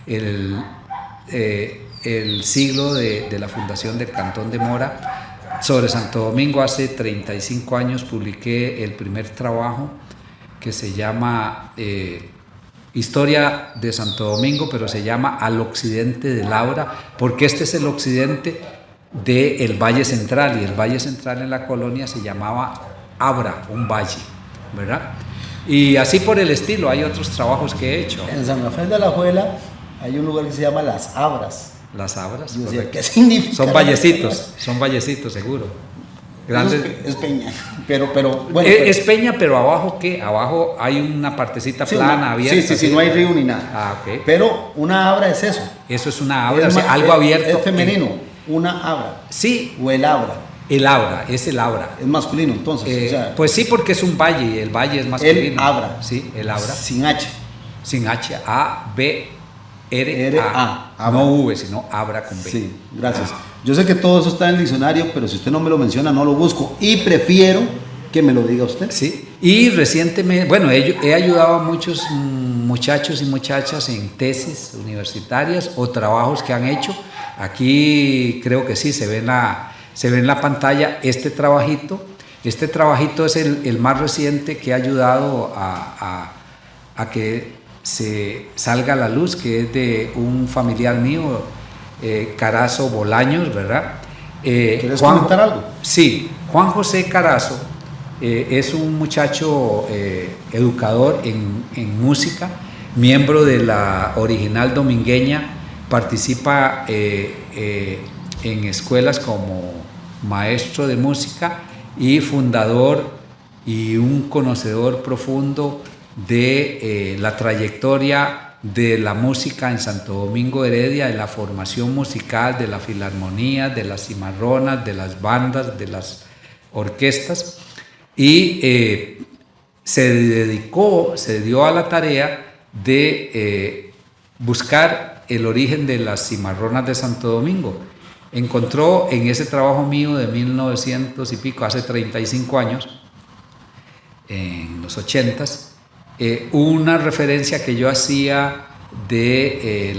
el siglo de la fundación del Cantón de Mora. Sobre Santo Domingo, hace 35 años publiqué el primer trabajo que se llama Historia de Santo Domingo, pero se llama Al Occidente de Laura, porque este es el occidente del Valle Central, y el Valle Central en la colonia se llamaba Abra, un valle, ¿verdad? Y así por el estilo, hay otros trabajos que he hecho. En San Rafael de Alajuela hay un lugar que se llama Las Abras. Las abras. Yo decía, ¿qué significa? Son vallecitos seguro. Grandes. Es peña, pero bueno. Es peña, pero abajo, ¿qué? Abajo hay una partecita plana, abierta. Sí, no hay río ni nada. Ah, ok. Pero una abra es eso. Eso es una abra, o sea, algo abierto. Es femenino, una abra. Sí. O el abra. El abra, es el abra. Es masculino, entonces. O sea, pues sí, porque es un valle y el valle es masculino. El abra. Sí, el abra. Sin H. Sin H, A-B-R-A. R-A. No V, sino abra con B. Sí, gracias. Yo sé que todo eso está en el diccionario, pero si usted no me lo menciona, no lo busco. Y prefiero que me lo diga usted. Sí, y recientemente, bueno, he ayudado a muchos muchachos y muchachas en tesis universitarias o trabajos que han hecho. Aquí creo que sí, se ve en la pantalla este trabajito. Este trabajito es el más reciente que ha ayudado a que se salga a la luz, que es de un familiar mío, Carazo Bolaños, ¿verdad? ¿Quieres comentar algo? Sí, Juan José Carazo es un muchacho educador en música, miembro de la Original Domingueña, participa en escuelas como maestro de música y fundador y un conocedor profundo de la trayectoria de la música en Santo Domingo Heredia, de la formación musical, de la filarmonía, de las cimarronas, de las bandas, de las orquestas, y se dio a la tarea de buscar el origen de las cimarronas de Santo Domingo. Encontró en ese trabajo mío de 1900 y pico, hace 35 años, en los 80s, una referencia que yo hacía de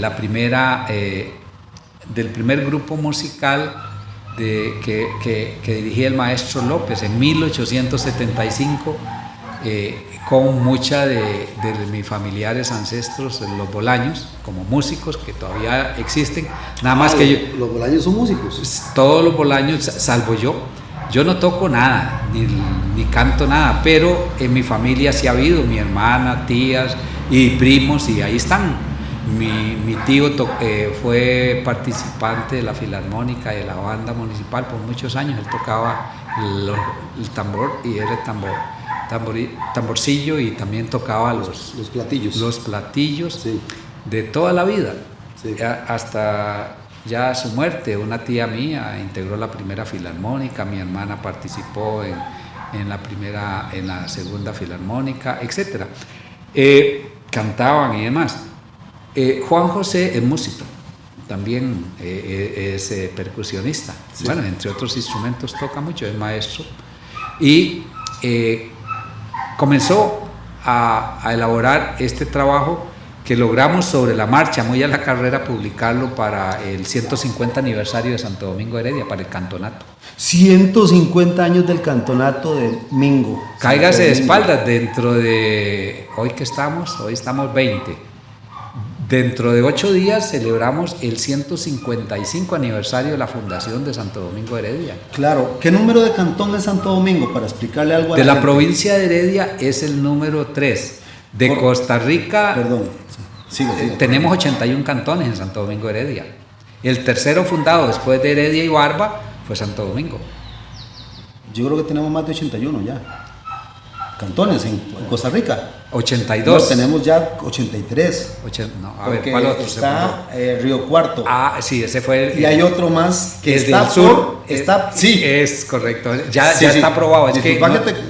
del primer grupo musical que dirigía el maestro López en 1875, con mucha de mis familiares ancestros, los Bolaños, como músicos que todavía existen. Nada más que los Bolaños son músicos. Todos los Bolaños, salvo yo. Yo no toco nada, ni canto nada, pero en mi familia sí ha habido, mi hermana, tías y primos, y ahí están. Mi tío fue participante de la Filarmónica y de la banda municipal por muchos años. Él tocaba el tambor y era tamborcillo, y también tocaba los platillos. Los platillos, sí, de toda la vida, sí, hasta ya su muerte. Una tía mía integró la primera filarmónica, mi hermana participó en la segunda filarmónica, etc. Cantaban y demás. Juan José es músico, también es percusionista, sí. Bueno, entre otros instrumentos toca mucho, es maestro, y comenzó a elaborar este trabajo que logramos sobre la marcha, muy a la carrera, publicarlo para el 150 aniversario de Santo Domingo Heredia, para el cantonato. 150 años del cantonato de Mingo. Cáigase de espaldas, dentro de, hoy estamos 20. Dentro de 8 días celebramos el 155 aniversario de la fundación de Santo Domingo Heredia. Claro, ¿qué número de cantón es Santo Domingo? Para explicarle algo a de la gente. Provincia de Heredia es el número 3. De Costa Rica, perdón, sigo. Tenemos 81 cantones en Santo Domingo Heredia. El tercero fundado después de Heredia y Barba fue Santo Domingo. Yo creo que tenemos más de 81 ya. Cantones en Costa Rica. 82. No, tenemos ya 83. A ver, ¿cuál otro? Está Río Cuarto. Ah, sí, ese fue y hay otro más que está del sur. Sí. Es correcto. Ya está aprobado. Es que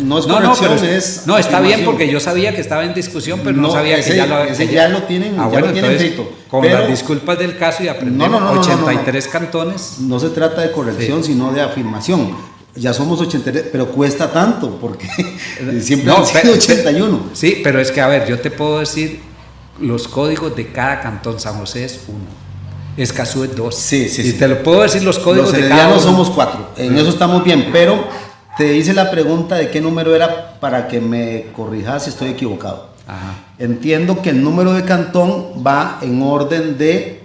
no es corrección, no, está bien, porque yo sabía que estaba en discusión, pero no sabía que ya lo tienen. Bueno, entonces, frito. Con las disculpas del caso y aprendemos 83 cantones. No se trata de corrección, sino de afirmación. Ya somos 83, pero cuesta tanto, porque siempre han sido 81. Sí, pero es que, a ver, yo te puedo decir, los códigos de cada cantón. San José es 1, Escazú es 2. Sí. Y te lo puedo decir los códigos de cada uno. Los heredianos somos 4, en eso estamos bien, pero te hice la pregunta de qué número era para que me corrijas si estoy equivocado. Ajá. Entiendo que el número de cantón va en orden de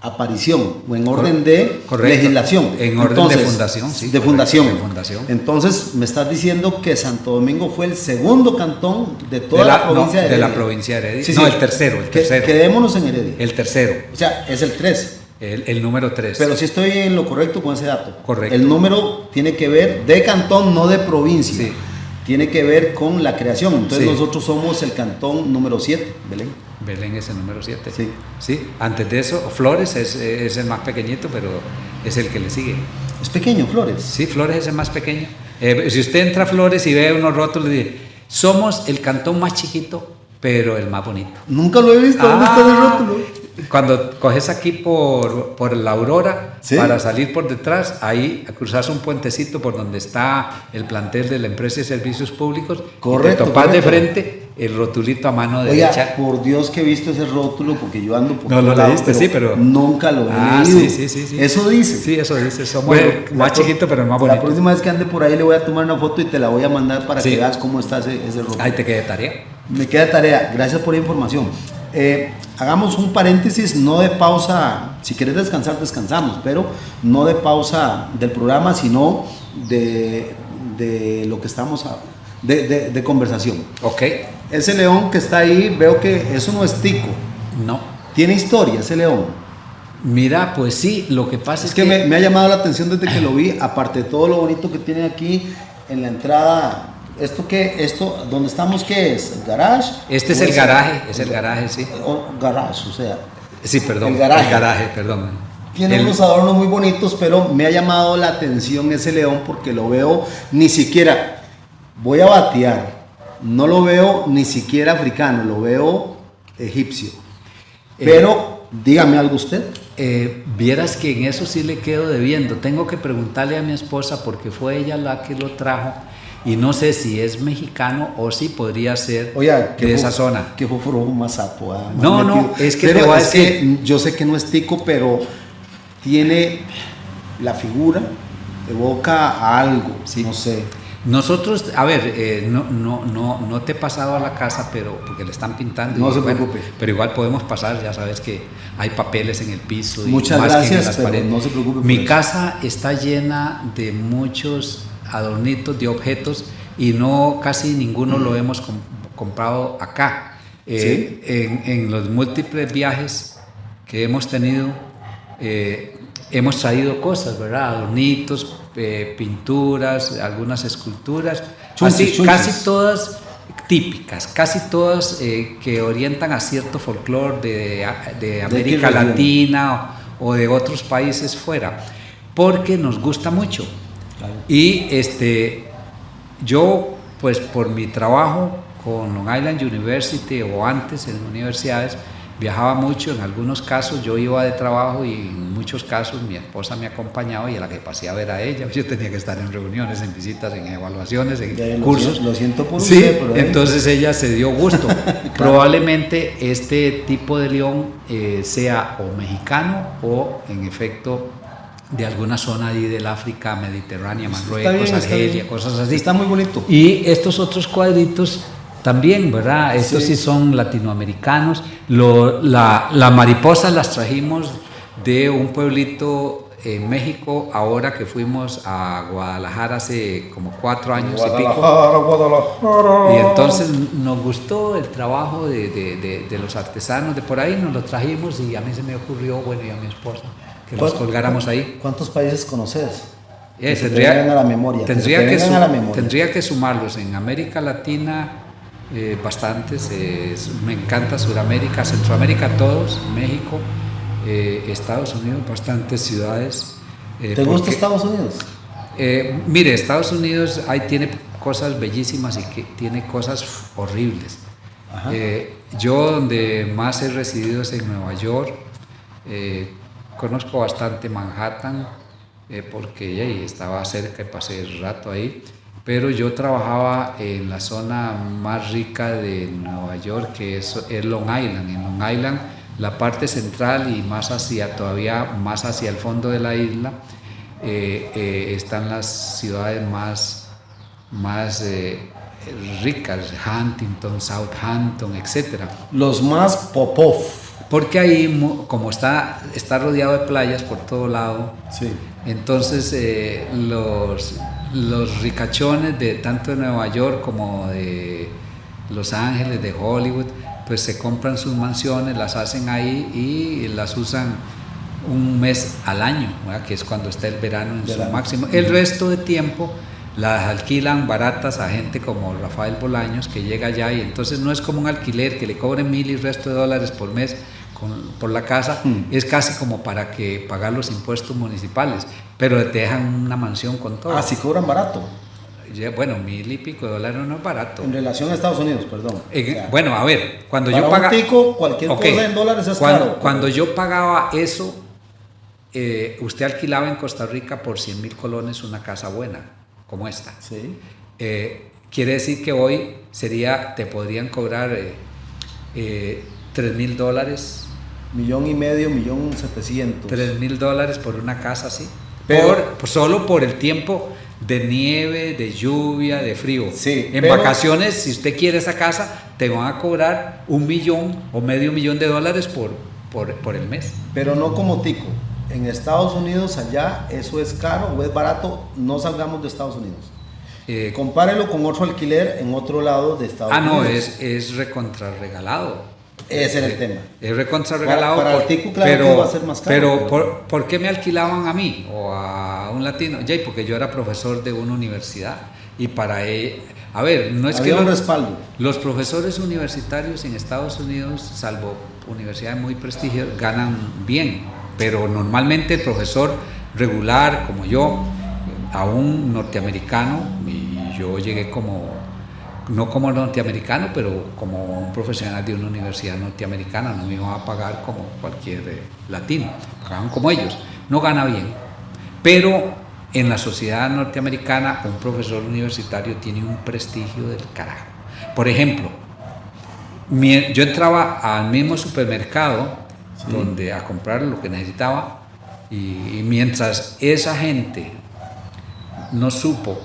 aparición o en orden de Correcto. legislación. En orden de fundación, sí. De fundación. De fundación. Entonces, me estás diciendo que Santo Domingo fue el segundo cantón de toda la provincia de Heredia. De la provincia de Heredia. Sí, no, sí. el tercero. Quedémonos en Heredia. El tercero. O sea, es el 3. El número 3. Pero sí estoy en lo correcto con ese dato. Correcto. El número tiene que ver de cantón, no de provincia. Sí. Tiene que ver con la creación. Entonces, Sí. nosotros somos el cantón número 7, Belén. Belén es el número 7. Sí. Sí. Antes de eso, Flores es el más pequeñito, pero es el que le sigue. Es pequeño, Flores. Sí, Flores es el más pequeño. Si usted entra a Flores y ve unos rótulos, dice, somos el cantón más chiquito, pero el más bonito. Nunca lo he visto. ¿Dónde está el rótulo? Cuando coges aquí por la Aurora, ¿Sí? para salir por detrás, ahí cruzas un puentecito por donde está el plantel de la empresa de servicios públicos. Correcto, Y te topas correcto. de frente el rotulito a mano Oiga, derecha. por Dios que he visto ese rótulo, porque yo ando por No todos lo lados, leíste, sí, pero- nunca lo he Ah, leído. sí. Eso dice. Sí, eso dice. Somos Bueno, el más chiquito, pero el más La bonito. próxima vez que ande por ahí le voy a tomar una foto y te la voy a mandar para Sí. que veas cómo está ese rótulo. Ahí te queda tarea. Me queda tarea, gracias por la información. Hagamos un paréntesis, no de pausa, si quieres descansar, descansamos, pero no de pausa del programa, sino de lo que estamos de conversación. Ok. Ese león que está ahí, veo que eso no es tico, No. tiene historia ese león. Mira, pues sí, lo que pasa Es que me ha llamado la atención desde que lo vi, aparte de todo lo bonito que tiene aquí en la entrada. ¿Esto, donde estamos, qué es? ¿El garage? Este es ¿O el garaje, sí. Garage, o sea. Sí, perdón. El garaje. Perdón. Tiene unos adornos muy bonitos, pero me ha llamado la atención ese león porque lo veo ni siquiera, voy a batear, no lo veo ni siquiera africano, lo veo egipcio. Pero dígame algo usted. Vieras que en eso sí le quedo debiendo. Tengo que preguntarle a mi esposa porque fue ella la que lo trajo y no sé si es mexicano o si podría ser Oiga, de esa zona. Que fue más sapo. Más No, metido. es que pero te voy a es decir. que yo sé que no es tico, pero tiene la figura, evoca a algo, Sí. no sé. Nosotros, a ver, no te he pasado a la casa, pero porque le están pintando. No y se bueno, preocupe. pero igual podemos pasar, ya sabes que hay papeles en el piso. Y Muchas masking en gracias, las pero paredes. no se preocupe por Mi eso. casa está llena de muchos adornitos, de objetos, y no casi ninguno lo hemos comprado acá. ¿Sí? En los múltiples viajes que hemos tenido, hemos traído cosas, ¿verdad? Adornitos, pinturas, algunas esculturas, Chunchis. casi todas típicas, casi todas que orientan a cierto folclore de América región? Latina o de otros países fuera, porque nos gusta mucho. Claro. Y yo, pues por mi trabajo con Long Island University o antes en universidades, viajaba mucho. En algunos casos yo iba de trabajo y en muchos casos mi esposa me acompañaba y a la que pasé a ver a ella. Yo tenía que estar en reuniones, en visitas, en evaluaciones, en cursos. Lo siento por Sí, usted, pero entonces ella se dio gusto. Probablemente este tipo de león sea o mexicano o en efecto de alguna zona ahí del África mediterránea, Marruecos, Argelia, cosas así. Está muy bonito. Y estos otros cuadritos también, ¿verdad? Estos sí son latinoamericanos. La mariposa las trajimos de un pueblito en México, ahora que fuimos a Guadalajara hace como 4 años y pico. Guadalajara. Y entonces nos gustó el trabajo de los artesanos de por ahí, nos lo trajimos y a mí se me ocurrió, bueno, y a mi esposa, que los colgáramos ahí. ¿Cuántos países conoces? Que se te Tendría, vengan a la memoria. tendría que sumarlos en América Latina, bastantes. Me encanta Sudamérica, Centroamérica, todos, México, Estados Unidos, bastantes ciudades. ¿Te gusta Estados Unidos? Mire, Estados Unidos ahí tiene cosas bellísimas y que tiene cosas horribles. Yo donde más he residido es en Nueva York. Conozco bastante Manhattan porque estaba cerca y pasé el rato ahí, pero yo trabajaba en la zona más rica de Nueva York, que es Long Island. En Long Island, la parte central y todavía más hacia el fondo de la isla, están las ciudades más ricas, Huntington, Southampton, etc. Los más popov. porque ahí, como está rodeado de playas por todo lado, Sí. entonces los ricachones de tanto de Nueva York como de Los Ángeles, de Hollywood, pues se compran sus mansiones, las hacen ahí y las usan un mes al año, ¿verdad? Que es cuando está el verano en su máximo. El resto de tiempo las alquilan baratas a gente como Rafael Bolaños, que llega allá, y entonces no es como un alquiler que le cobren $1,000 y resto de dólares por mes por la casa, es casi como para que pagar los impuestos municipales, pero te dejan una mansión con todo. Ah, sí cobran barato. Bueno, $1,000 y pico no es barato. En relación a Estados Unidos, perdón. Bueno, a ver, cuando para yo pagaba... cualquier cosa en dólares es caro. Cuando yo pagaba eso, usted alquilaba en Costa Rica por 100,000 colones una casa buena, como esta. Sí. Quiere decir que hoy te podrían cobrar $3,000. $1,500,000, $1,700,000. $3,000 por una casa así. Pero, solo por el tiempo de nieve, de lluvia, de frío. Sí, en vacaciones, si usted quiere esa casa, te van a cobrar $1,000,000 o $500,000 por el mes. Pero no como tico. En Estados Unidos, allá, ¿eso es caro o es barato? No salgamos de Estados Unidos. Compárelo con otro alquiler en otro lado de Estados Unidos. No, es recontrarregalado. Ese era el tema. Es recontrarregalado. Para el tico, claro que va a ser más caro. Pero ¿por qué me alquilaban a mí o a un latino? Porque yo era profesor de una universidad y para él, a ver, no es había que un respaldo. Los profesores universitarios en Estados Unidos, salvo universidades muy prestigiosas, ganan bien, pero normalmente el profesor regular como yo, a un norteamericano, y yo llegué no como norteamericano, pero como un profesional de una universidad norteamericana, no me iban a pagar como cualquier latino, pagaban como ellos, no gana bien, pero en la sociedad norteamericana un profesor universitario tiene un prestigio del carajo. Por ejemplo, yo entraba al mismo supermercado a comprar lo que necesitaba, y mientras esa gente no supo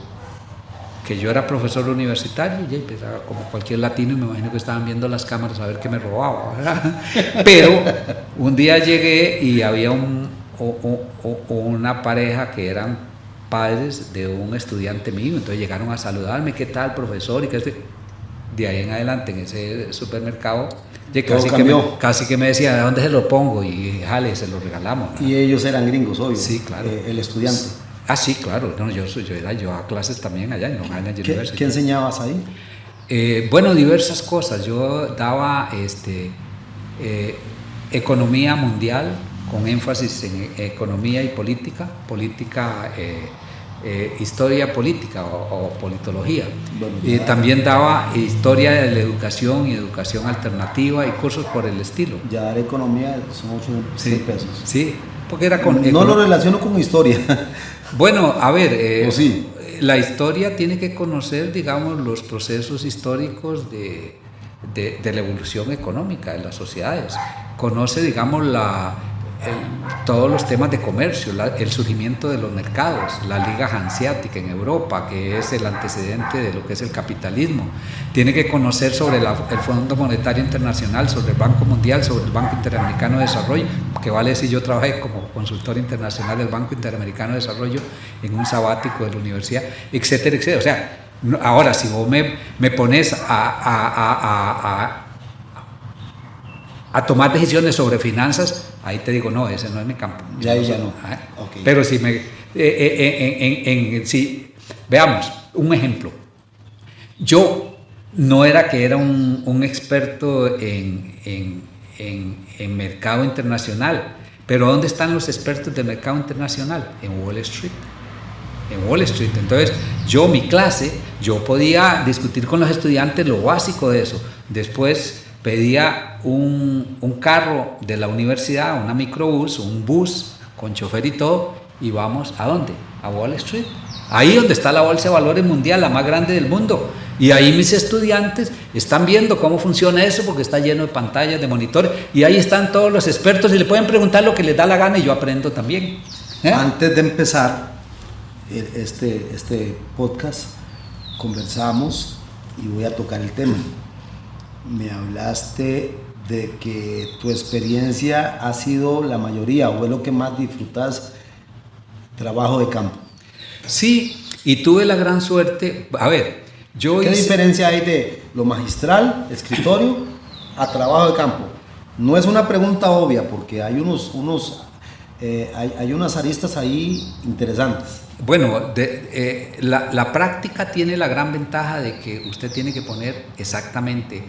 que yo era profesor universitario, y empezaba como cualquier latino, y me imagino que estaban viendo las cámaras a ver qué me robaba, ¿verdad? Pero un día llegué y había una pareja que eran padres de un estudiante mío, entonces llegaron a saludarme, ¿qué tal, profesor? Y de ahí en adelante en ese supermercado casi que me decían, ¿de dónde se lo pongo? Y jale, se lo regalamos, ¿no? Y ellos eran gringos, obvio. Sí, claro. El estudiante. Sí, claro. No, yo a clases también allá en Long Island University. ¿Qué enseñabas ahí? Bueno, diversas cosas. Yo daba economía mundial, con énfasis en economía y política, historia política o politología. Bueno, también daba historia de la educación y educación alternativa y cursos por el estilo. Ya dar economía son 8 pesos. Sí, porque era no lo relaciono con historia. Bueno, a ver, sí. La historia tiene que conocer, digamos, los procesos históricos de la evolución económica de las sociedades. Conoce, digamos, todos los temas de comercio, el surgimiento de los mercados, la Liga Hanseática en Europa, que es el antecedente de lo que es el capitalismo. Tiene que conocer sobre el Fondo Monetario Internacional, sobre el Banco Mundial, sobre el Banco Interamericano de Desarrollo, que vale si yo trabajé como consultor internacional del Banco Interamericano de Desarrollo en un sabático de la universidad, etcétera, etcétera. O sea, ahora si vos me pones a tomar decisiones sobre finanzas, ahí te digo, no, ese no es mi campo. Ya no. Okay. Pero si veamos, un ejemplo. Yo no era que era un experto en mercado internacional, pero ¿dónde están los expertos de mercado internacional? En Wall Street. En Wall Street. Entonces, mi clase, yo podía discutir con los estudiantes lo básico de eso. Después pedía un carro de la universidad, una microbús, un bus con chofer y todo, y vamos ¿a dónde? A Wall Street. Ahí donde está la bolsa de valores mundial, la más grande del mundo. Y ahí mis estudiantes están viendo cómo funciona eso, porque está lleno de pantallas, de monitores, y ahí están todos los expertos y le pueden preguntar lo que les da la gana, y yo aprendo también. Antes de empezar este podcast, conversamos y voy a tocar el tema. Me hablaste de que tu experiencia ha sido la mayoría o es lo que más disfrutas, trabajo de campo. Sí, y tuve la gran suerte, a ver, ¿Qué diferencia hay de lo magistral, escritorio, a trabajo de campo? No es una pregunta obvia porque hay hay unas aristas ahí interesantes. Bueno, la práctica tiene la gran ventaja de que usted tiene que poner exactamente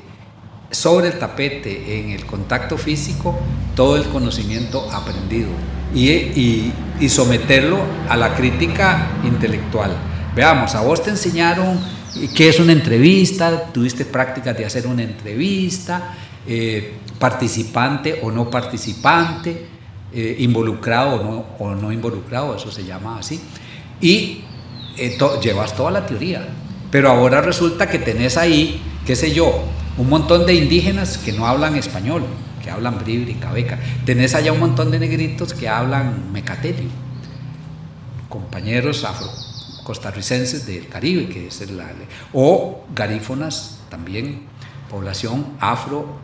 sobre el tapete, en el contacto físico, todo el conocimiento aprendido y someterlo a la crítica intelectual. Veamos, a vos te enseñaron qué es una entrevista, tuviste prácticas de hacer una entrevista, participante o no participante, involucrado o no involucrado, eso se llama así, y llevas toda la teoría, pero ahora resulta que tenés ahí, qué sé yo, un montón de indígenas que no hablan español, que hablan bribri, cabeca, tenés allá un montón de negritos que hablan mecaterio, compañeros afro-costarricenses del Caribe, que es o garífonas también, población afro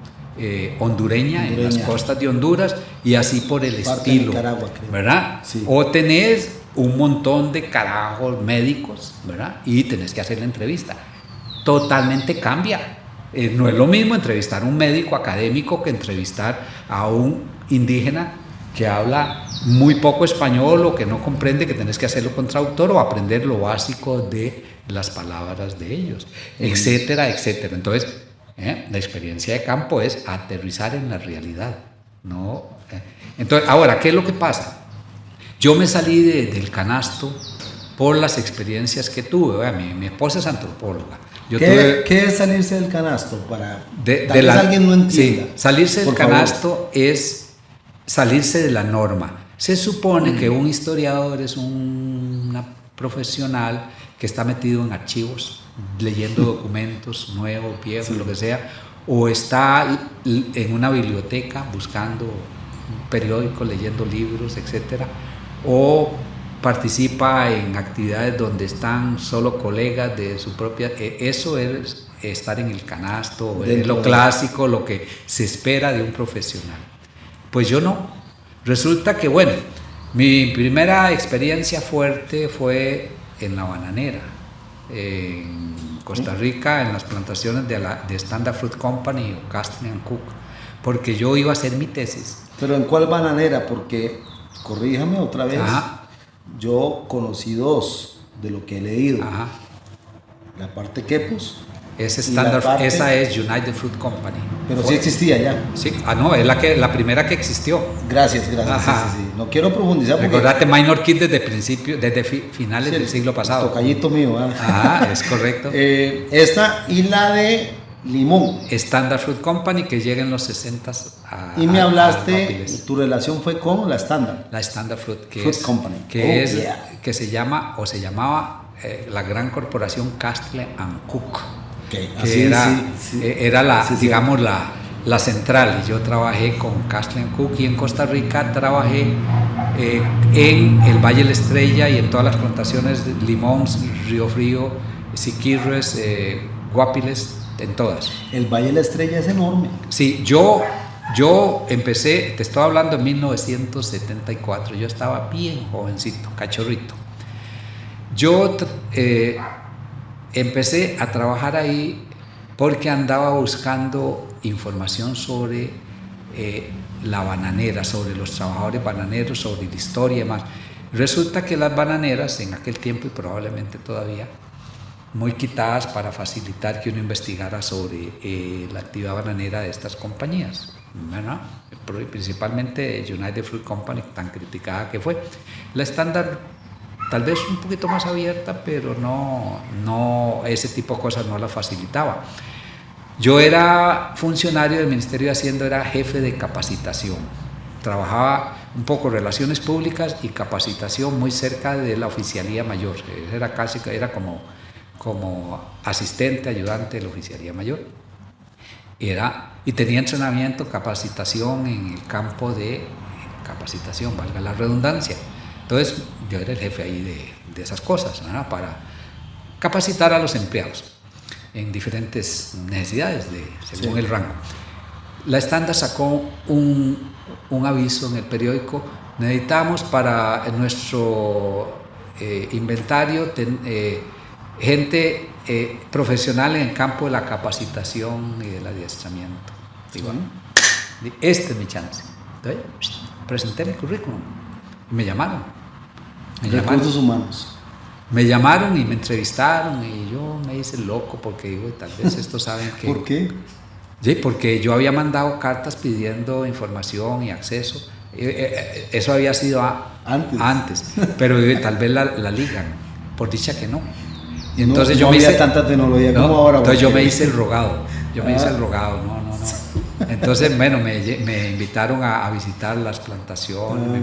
hondureña en las costas de Honduras y así por el estilo, Nicaragua, creo. ¿Verdad? Sí. O tenés un montón de carajos médicos, ¿verdad? Y tenés que hacer la entrevista. Totalmente cambia. No es lo mismo entrevistar a un médico académico que entrevistar a un indígena que habla muy poco español o que no comprende, que tenés que hacerlo con traductor o aprender lo básico de las palabras de ellos, etcétera, etcétera. Entonces, la experiencia de campo es aterrizar en la realidad, ¿no? Entonces, ahora, ¿qué es lo que pasa? Yo me salí del canasto por las experiencias que tuve. Mi esposa es antropóloga. ¿Qué es salirse del canasto? Para tal vez alguien no entienda. Sí, salirse del canasto es salirse de la norma. Se supone que un historiador es una profesional que está metido en archivos, leyendo documentos nuevos, viejos, lo que sea, o está en una biblioteca buscando un periódico, leyendo libros, etcétera, o participa en actividades donde están solo colegas de su propia... Eso es estar en el canasto, es lo clásico, lo que se espera de un profesional. Pues yo no. Resulta que, bueno, mi primera experiencia fuerte fue en la bananera, en Costa Rica, en las plantaciones de Standard Fruit Company o Castle & Cook, porque yo iba a hacer mi tesis. ¿Pero en cuál bananera? Porque, corríjame otra vez, Ajá. Yo conocí dos de lo que he leído. Ajá. La parte Quepos. Esa es United Fruit Company. Pero sí existía ya. Sí, no, es la primera que existió. Gracias. Sí. No quiero profundizar porque... Recordate Minor Kid desde finales del siglo pasado. Tocallito mío. Es correcto. Esta y la de Limón. Standard Fruit Company, que llega en los 60 y me hablaste, tu relación fue con la Standard. La Standard Fruit Company. Que se llamaba la gran corporación Castle & Cook. Okay. Que era la central, y yo trabajé con Castle & Cook, y en Costa Rica trabajé en el Valle de la Estrella y en todas las plantaciones de Limón, Río Frío, Siquirres, Guapiles, en todas. El Valle de la Estrella es enorme. Sí, yo empecé, te estoy hablando en 1974, yo estaba bien jovencito, cachorrito. Yo empecé a trabajar ahí porque andaba buscando información sobre la bananera, sobre los trabajadores bananeros, sobre la historia y demás. Resulta que las bananeras en aquel tiempo, y probablemente todavía, muy quitadas para facilitar que uno investigara sobre la actividad bananera de estas compañías, ¿verdad? Principalmente United Fruit Company, tan criticada que fue. La Standard, tal vez un poquito más abierta, pero no ese tipo de cosas no la facilitaba. Yo era funcionario del Ministerio de Hacienda, era jefe de capacitación. Trabajaba un poco relaciones públicas y capacitación muy cerca de la oficialía mayor. Era como asistente, ayudante de la oficialía mayor. Y tenía entrenamiento, capacitación en el campo de capacitación, valga la redundancia. Entonces, yo era el jefe ahí de esas cosas, ¿verdad? Para capacitar a los empleados en diferentes necesidades según el rango. la Estanda sacó un aviso en el periódico: necesitamos para nuestro inventario gente profesional en el campo de la capacitación y del adiestramiento. Digo, este es mi chance. Entonces, presenté mi currículum y me llamaron. Recursos humanos. Me llamaron y me entrevistaron y yo me hice loco porque digo, tal vez estos saben que... ¿Por qué? Sí, porque yo había mandado cartas pidiendo información y acceso. Eso había sido antes, pero tal vez la ligan, por dicha que no. Y entonces no había tanta tecnología como ahora. Entonces yo me hice el rogado, no. Entonces, bueno, me invitaron a visitar las plantaciones,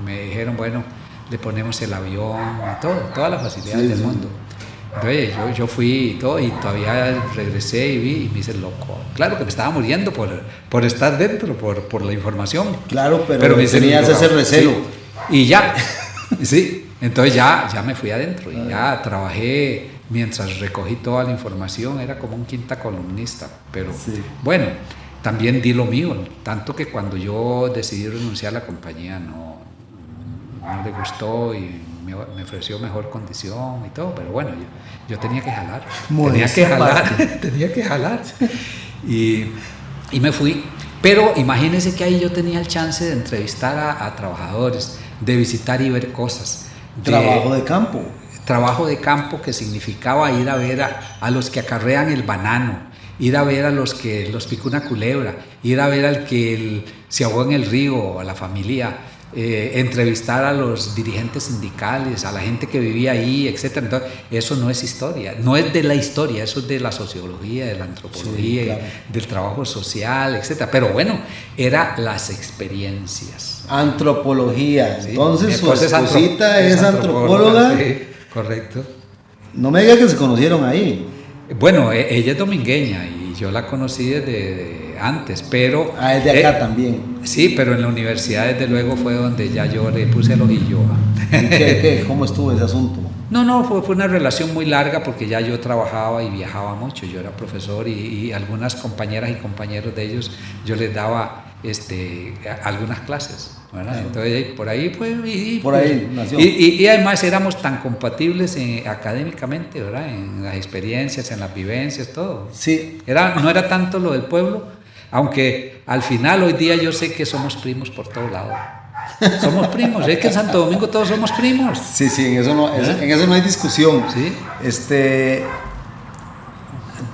me dijeron, bueno, le ponemos el avión, todas las facilidades del mundo. Entonces yo fui y todo, y todavía regresé y vi y me hice loco. Claro que me estaba muriendo por estar dentro, por la información. Claro, pero tenías ese recelo. Sí. Y ya, sí, entonces ya me fui adentro y ya trabajé mientras recogí toda la información, era como un quinta columnista, pero bueno, también di lo mío, tanto que cuando yo decidí renunciar a la compañía no le gustó y me ofreció mejor condición y todo, pero bueno, yo tenía que jalar, tenía que jalar y me fui. Pero imagínense que ahí yo tenía el chance de entrevistar a trabajadores, de visitar y ver cosas. Trabajo de campo. Trabajo de campo, que significaba ir a ver a los que acarrean el banano, ir a ver a los que los pica una culebra, ir a ver al que se ahogó en el río, a la familia, entrevistar a los dirigentes sindicales, a la gente que vivía ahí, etc. Entonces, eso no es historia, no es de la historia, eso es de la sociología, de la antropología, claro, del trabajo social, etc. Pero bueno, eran las experiencias. Antropología, ¿sí? Entonces su esposita es antropóloga. Sí, correcto. No me diga que se conocieron ahí. Bueno, ella es domingueña y yo la conocí desde antes, pero... es de acá también. Sí, pero en la universidad desde luego fue donde ya yo le puse el ojillo. ¿Y cómo estuvo ese asunto? No, fue una relación muy larga porque ya yo trabajaba y viajaba mucho, yo era profesor y algunas compañeras y compañeros de ellos yo les daba algunas clases, ¿verdad? Claro. Entonces por ahí pues... Por ahí nació. Y además éramos tan compatibles académicamente, ¿verdad? En las experiencias, en las vivencias, todo. Sí. No era tanto lo del pueblo, aunque al final hoy día yo sé que somos primos por todos lados. Somos primos, es que en Santo Domingo todos somos primos. Sí, en eso no hay discusión. ¿Sí?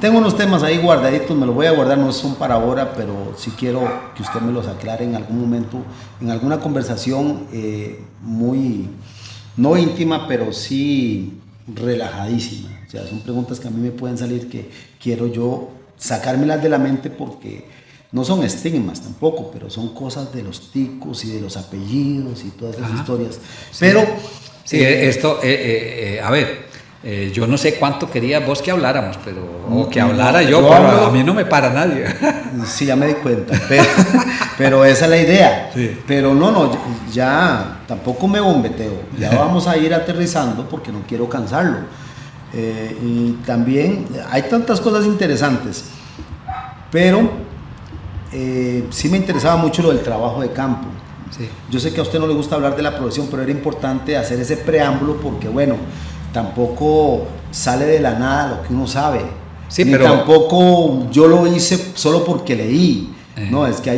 Tengo unos temas ahí guardaditos, me los voy a guardar, no son para ahora, pero sí quiero que usted me los aclare en algún momento, en alguna conversación muy, no íntima, pero sí relajadísima. O sea, son preguntas que a mí me pueden salir que quiero yo sacármelas de la mente porque no son estigmas tampoco, pero son cosas de los ticos y de los apellidos y todas esas historias. Sí. Pero... Sí, a ver... yo no sé cuánto quería vos que habláramos, o que hablara yo, pero a mí no me para nadie. Sí, ya me di cuenta, pero esa es la idea. Sí. Pero ya tampoco me bombeteo, ya vamos a ir aterrizando porque no quiero cansarlo. Y también hay tantas cosas interesantes, pero sí me interesaba mucho lo del trabajo de campo. Sí. Yo sé que a usted no le gusta hablar de la profesión, pero era importante hacer ese preámbulo porque, bueno, tampoco sale de la nada lo que uno sabe. Sí, ni pero tampoco yo lo hice solo porque leí. No, es que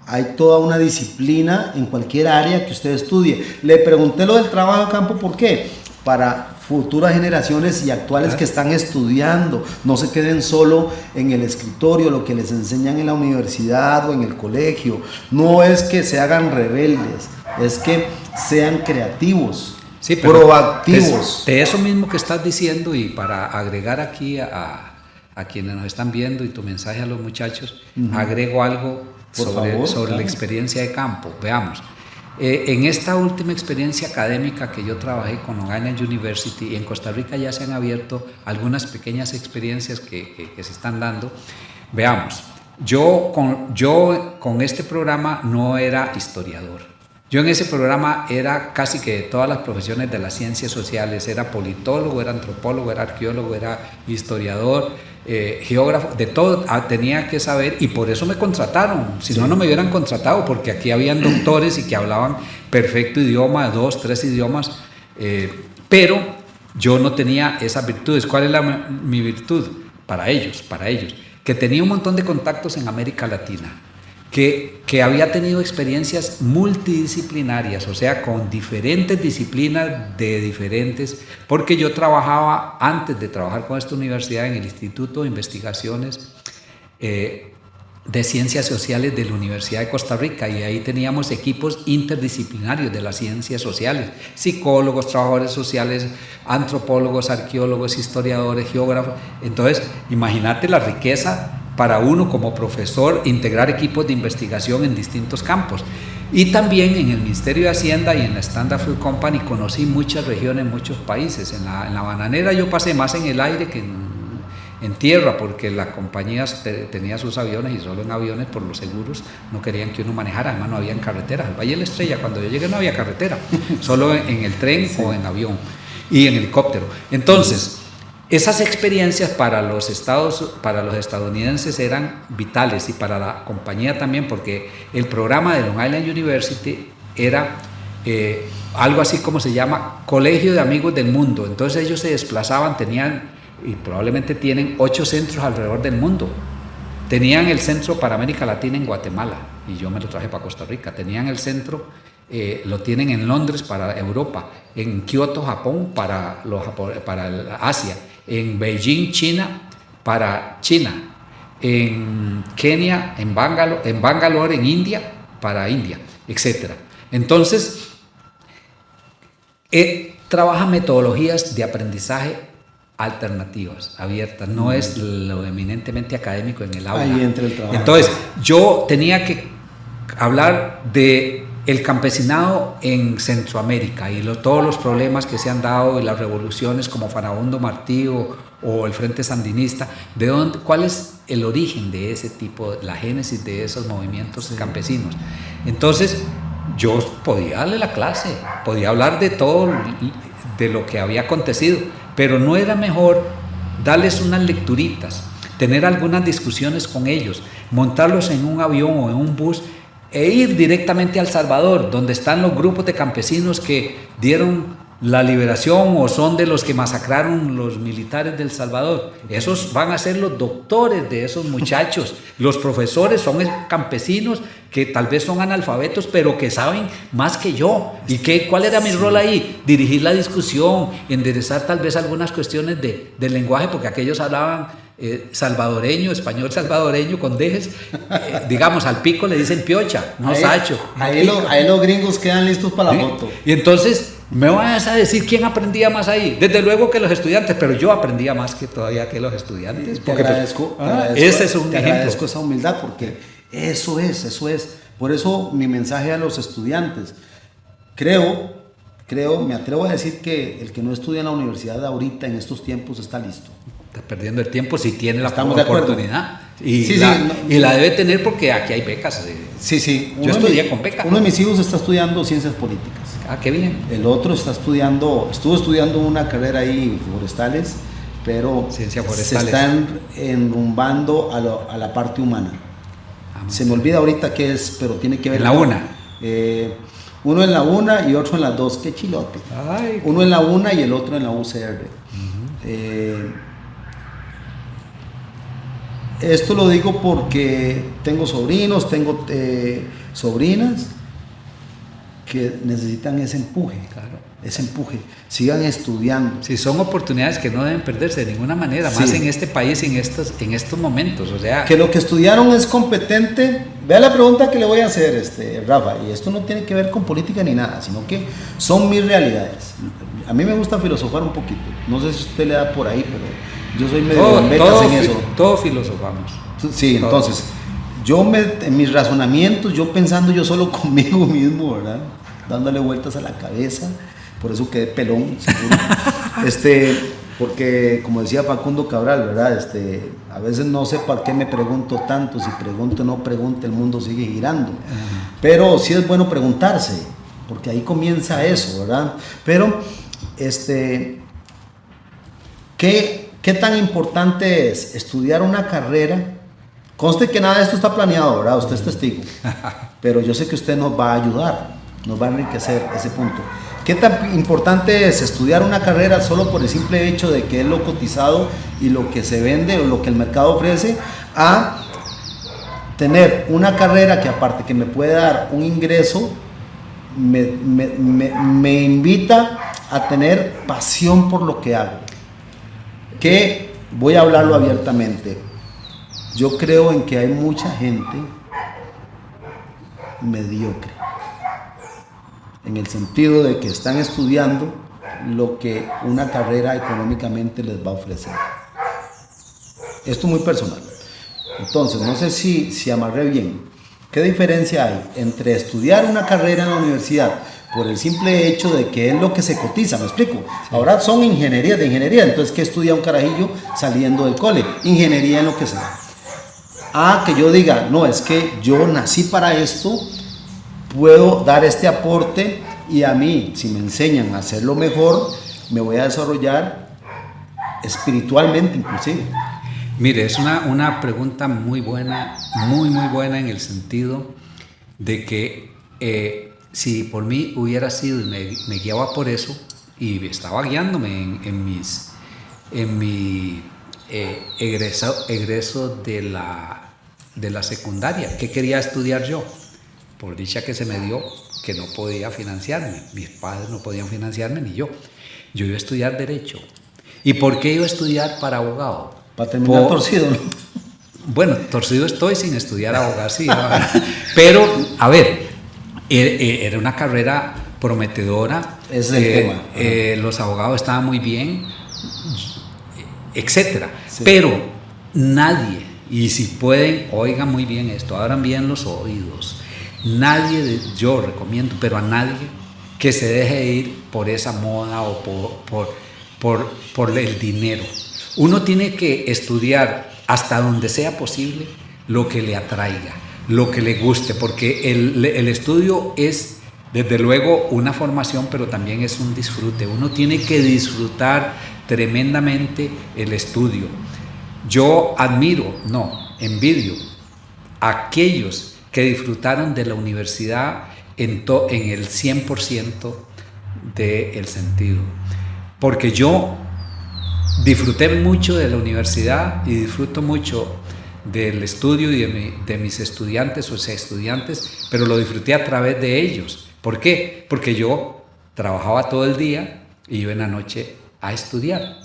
hay toda una disciplina en cualquier área que usted estudie. Le pregunté lo del trabajo de campo, ¿por qué? Para futuras generaciones y actuales que están estudiando, no se queden solo en el escritorio, lo que les enseñan en la universidad o en el colegio. No es que se hagan rebeldes, es que sean creativos. Sí, pero proactivos. De eso mismo que estás diciendo, y para agregar aquí a quienes nos están viendo y tu mensaje a los muchachos, agrego algo sobre la experiencia de campo. Veamos, en esta última experiencia académica que yo trabajé con Long Island University, en Costa Rica ya se han abierto algunas pequeñas experiencias que se están dando. Veamos, yo con este programa no era historiador. Yo en ese programa era casi que de todas las profesiones de las ciencias sociales, era politólogo, era antropólogo, era arqueólogo, era historiador, geógrafo, de todo tenía que saber, y por eso me contrataron. Si no, no me hubieran contratado, porque aquí habían doctores y que hablaban perfecto idioma, 2, 3 idiomas, pero yo no tenía esas virtudes. ¿Cuál es mi virtud? Para ellos, que tenía un montón de contactos en América Latina, que había tenido experiencias multidisciplinarias, o sea, con diferentes disciplinas de diferentes, porque yo trabajaba, antes de trabajar con esta universidad, en el Instituto de Investigaciones de Ciencias Sociales de la Universidad de Costa Rica, y ahí teníamos equipos interdisciplinarios de las ciencias sociales, psicólogos, trabajadores sociales, antropólogos, arqueólogos, historiadores, geógrafos. Entonces, imagínate la riqueza para uno como profesor, integrar equipos de investigación en distintos campos. Y también en el Ministerio de Hacienda y en la Standard Fruit Company conocí muchas regiones, muchos países. En la bananera yo pasé más en el aire que en tierra, porque la compañía tenía sus aviones, y solo en aviones, por los seguros, no querían que uno manejara. Además, no habían carreteras. Al Valle de la Estrella, cuando yo llegué, no había carretera, solo en el tren o en avión y en helicóptero. Entonces, esas experiencias para los estadounidenses eran vitales, y para la compañía también, porque el programa de Long Island University era algo así como se llama Colegio de Amigos del Mundo. Entonces ellos se desplazaban, tenían, y probablemente tienen, 8 centros alrededor del mundo. Tenían el centro para América Latina en Guatemala, y yo me lo traje para Costa Rica. Tenían el centro, lo tienen en Londres para Europa, en Kioto, Japón, para Asia, en Beijing, China, para China, en Kenia, en Bangalore, en India, para India, etc. Entonces, trabaja metodologías de aprendizaje alternativas, abiertas, no es lo eminentemente académico en el aula. Ahí entra el trabajo. Entonces, yo tenía que hablar de el campesinado en Centroamérica y todos los problemas que se han dado, y las revoluciones como Farabundo Martí o el Frente Sandinista, cuál es el origen de ese tipo, la génesis de esos movimientos campesinos. Entonces, yo podía darle la clase, podía hablar de todo, de lo que había acontecido, pero no era mejor darles unas lecturitas, tener algunas discusiones con ellos, montarlos en un avión o en un bus e ir directamente a El Salvador, donde están los grupos de campesinos que dieron la liberación o son de los que masacraron los militares de El Salvador? Esos van a ser los doctores de esos muchachos. Los profesores son campesinos que tal vez son analfabetos, pero que saben más que yo. ¿Y cuál era mi rol ahí? Dirigir la discusión, enderezar tal vez algunas cuestiones del lenguaje, porque aquellos hablaban salvadoreño, español salvadoreño con dejes, digamos, al pico le dicen piocha, no sacho. Ahí los gringos quedan listos para la foto. Y entonces, ¿me vas a decir quién aprendía más ahí? Desde luego que los estudiantes, pero yo aprendía más que todavía que los estudiantes. Porque ese es un ejemplo. Te agradezco esa humildad, porque eso es. Por eso mi mensaje a los estudiantes, creo, me atrevo a decir que el que no estudia en la universidad ahorita, en estos tiempos, está listo. Está perdiendo el tiempo si tiene la Estamos de acuerdo. oportunidad. Y la debe tener, porque aquí hay becas. Sí. Yo estudié con becas. Uno de mis hijos está estudiando ciencias políticas. Ah, qué bien. El otro estuvo estudiando una carrera ahí, forestales, pero Ciencias forestales. se están enrumbando a la parte humana. Se me olvida ahorita qué es, pero tiene que ver en la una. Uno en la una y otro en la dos. Qué chilote. Ay, uno en la una y el otro en la UCR. Esto lo digo porque tengo sobrinos, tengo sobrinas que necesitan ese empuje. Claro. Ese empuje. Sigan estudiando. Sí, son oportunidades que no deben perderse de ninguna manera, más en este país, en estos momentos. O sea, que lo que estudiaron es competente. Vea la pregunta que le voy a hacer, Rafa, y esto no tiene que ver con política ni nada, sino que son mis realidades. A mí me gusta filosofar un poquito. No sé si usted le da por ahí, pero yo soy medio en eso. Todos filosofamos. Sí, todo. Entonces, en mis razonamientos, yo pensando yo solo conmigo mismo, ¿verdad? Dándole vueltas a la cabeza. Por eso quedé pelón, seguro. Porque, como decía Facundo Cabral, ¿verdad? A veces no sé para qué me pregunto tanto. Si pregunto o no pregunto, el mundo sigue girando. Pero sí es bueno preguntarse, porque ahí comienza eso, ¿verdad? Pero, ¿Qué tan importante es estudiar una carrera? Conste que nada de esto está planeado, ¿verdad? Usted es testigo. Pero yo sé que usted nos va a ayudar, nos va a enriquecer ese punto. ¿Qué tan importante es estudiar una carrera solo por el simple hecho de que es lo cotizado y lo que se vende o lo que el mercado ofrece, a tener una carrera que aparte que me puede dar un ingreso, me invita a tener pasión por lo que hago? Que voy a hablarlo abiertamente. Yo creo en que hay mucha gente mediocre, en el sentido de que están estudiando lo que una carrera económicamente les va a ofrecer. Esto es muy personal. Entonces, no sé si amarré bien. ¿Qué diferencia hay entre estudiar una carrera en la universidad por el simple hecho de que es lo que se cotiza? ¿Me explico? Sí. Ahora son ingeniería de ingeniería. Entonces, ¿qué estudia un carajillo saliendo del cole? Ingeniería en lo que sea. Que yo diga, no, es que yo nací para esto, puedo dar este aporte, y a mí, si me enseñan a hacerlo mejor, me voy a desarrollar espiritualmente inclusive. Mire, es una pregunta muy buena, muy buena, en el sentido de que si por mí hubiera sido y me guiaba por eso, y estaba guiándome en mi egreso de la secundaria, ¿qué quería estudiar yo? Por dicha que se me dio que no podía financiarme, mis padres no podían financiarme ni yo. Yo iba a estudiar Derecho. ¿Y por qué iba a estudiar para abogado? Para terminar torcido, ¿no? Bueno, torcido estoy sin estudiar abogacía. Pero, a ver, era una carrera prometedora. Es el tema. Los abogados estaban muy bien, etcétera. Sí. Pero nadie, y si pueden, oigan muy bien esto, abran bien los oídos. Nadie, yo recomiendo, pero a nadie que se deje ir por esa moda o por el dinero. Uno tiene que estudiar hasta donde sea posible lo que le atraiga, lo que le guste, porque el estudio es desde luego una formación, pero también es un disfrute. Uno tiene que disfrutar tremendamente el estudio. Yo envidio a aquellos que disfrutaron de la universidad en el 100% del sentido. Porque yo disfruté mucho de la universidad y disfruto mucho del estudio y de mis estudiantes o estudiantes, pero lo disfruté a través de ellos. ¿Por qué? Porque yo trabajaba todo el día y iba en la noche a estudiar.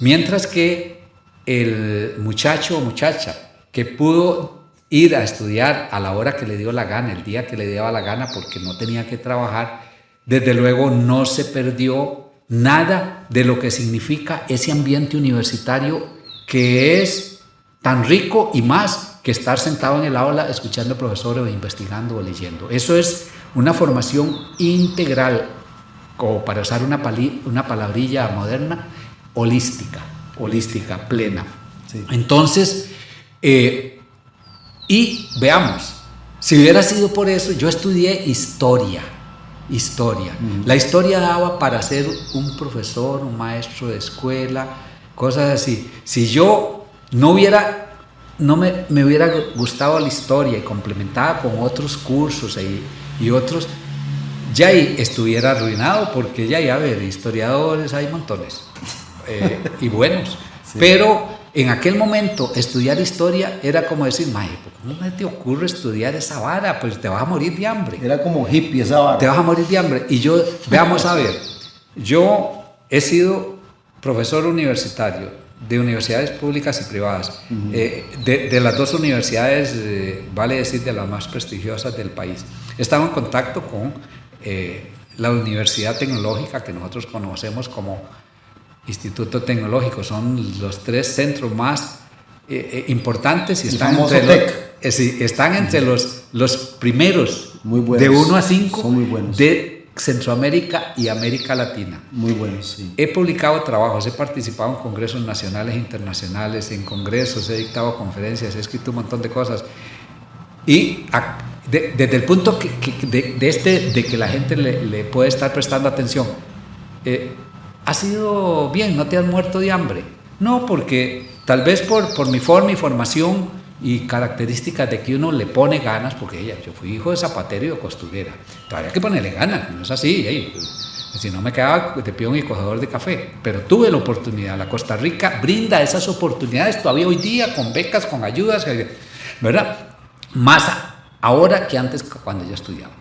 Mientras que el muchacho o muchacha que pudo ir a estudiar a la hora que le dio la gana, el día que le daba la gana, porque no tenía que trabajar, desde luego no se perdió nada de lo que significa ese ambiente universitario, que es tan rico y más que estar sentado en el aula escuchando al profesor o investigando o leyendo. Eso es una formación integral, o para usar una palabrilla moderna, holística, plena. Sí. Entonces, y veamos, si hubiera sido por eso, yo estudié historia. La historia daba para ser un profesor, un maestro de escuela, cosas así. Si yo me hubiera gustado la historia y complementada con otros cursos y otros, ya estuviera arruinado, porque ya a ver, historiadores hay montones y buenos. Sí. Pero en aquel momento estudiar historia era como decir, mae, ¿cómo te ocurre estudiar esa vara? Pues te vas a morir de hambre. Era como hippie esa vara. Te vas a morir de hambre. Y veamos a ver, yo he sido profesor universitario de universidades públicas y privadas, de las dos universidades, vale decir, de las más prestigiosas del país. He estado en contacto con la Universidad Tecnológica, que nosotros conocemos como Instituto Tecnológico. Son los 3 centros más importantes y están entre los primeros, muy buenos, de 1 a 5 son muy buenos, de Centroamérica y América Latina. Muy buenos, sí. He publicado trabajos, he participado en congresos nacionales e internacionales, en congresos, he dictado conferencias, he escrito un montón de cosas. Y desde el punto de que la gente le puede estar prestando atención, ha sido bien, no te has muerto de hambre. No, porque tal vez por mi forma y formación y características de que uno le pone ganas, porque yo fui hijo de zapatero y de costurera, todavía hay que ponerle ganas, no es así, si no me quedaba de peón y cogedor de café, pero tuve la oportunidad. La Costa Rica brinda esas oportunidades todavía hoy día con becas, con ayudas, ¿verdad? Más ahora que antes cuando yo estudiaba.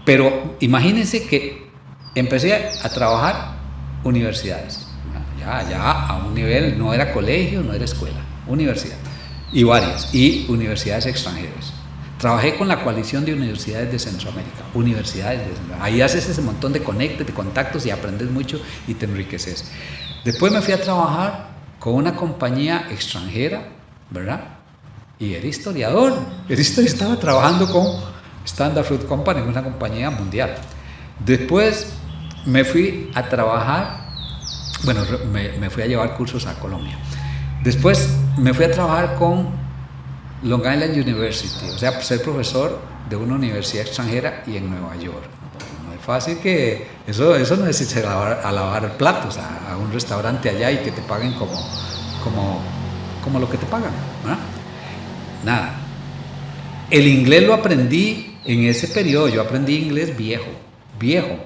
Pero imagínense que empecé a trabajar universidades, ya a un nivel, no era colegio, no era escuela, universidad, y varias, y universidades extranjeras. Trabajé con la coalición de universidades de Centroamérica, ahí haces ese montón de conectes, de contactos y aprendes mucho y te enriqueces. Después me fui a trabajar con una compañía extranjera, ¿verdad? Y era historiador, estaba trabajando con Standard Fruit Company, una compañía mundial. Después me fui a trabajar, me fui a llevar cursos a Colombia. Después me fui a trabajar con Long Island University, o sea, ser profesor de una universidad extranjera y en Nueva York. No es fácil que eso no es irse a lavar platos a un restaurante allá y que te paguen como lo que te pagan, ¿verdad? Nada. El inglés lo aprendí en ese periodo. Yo aprendí inglés viejo,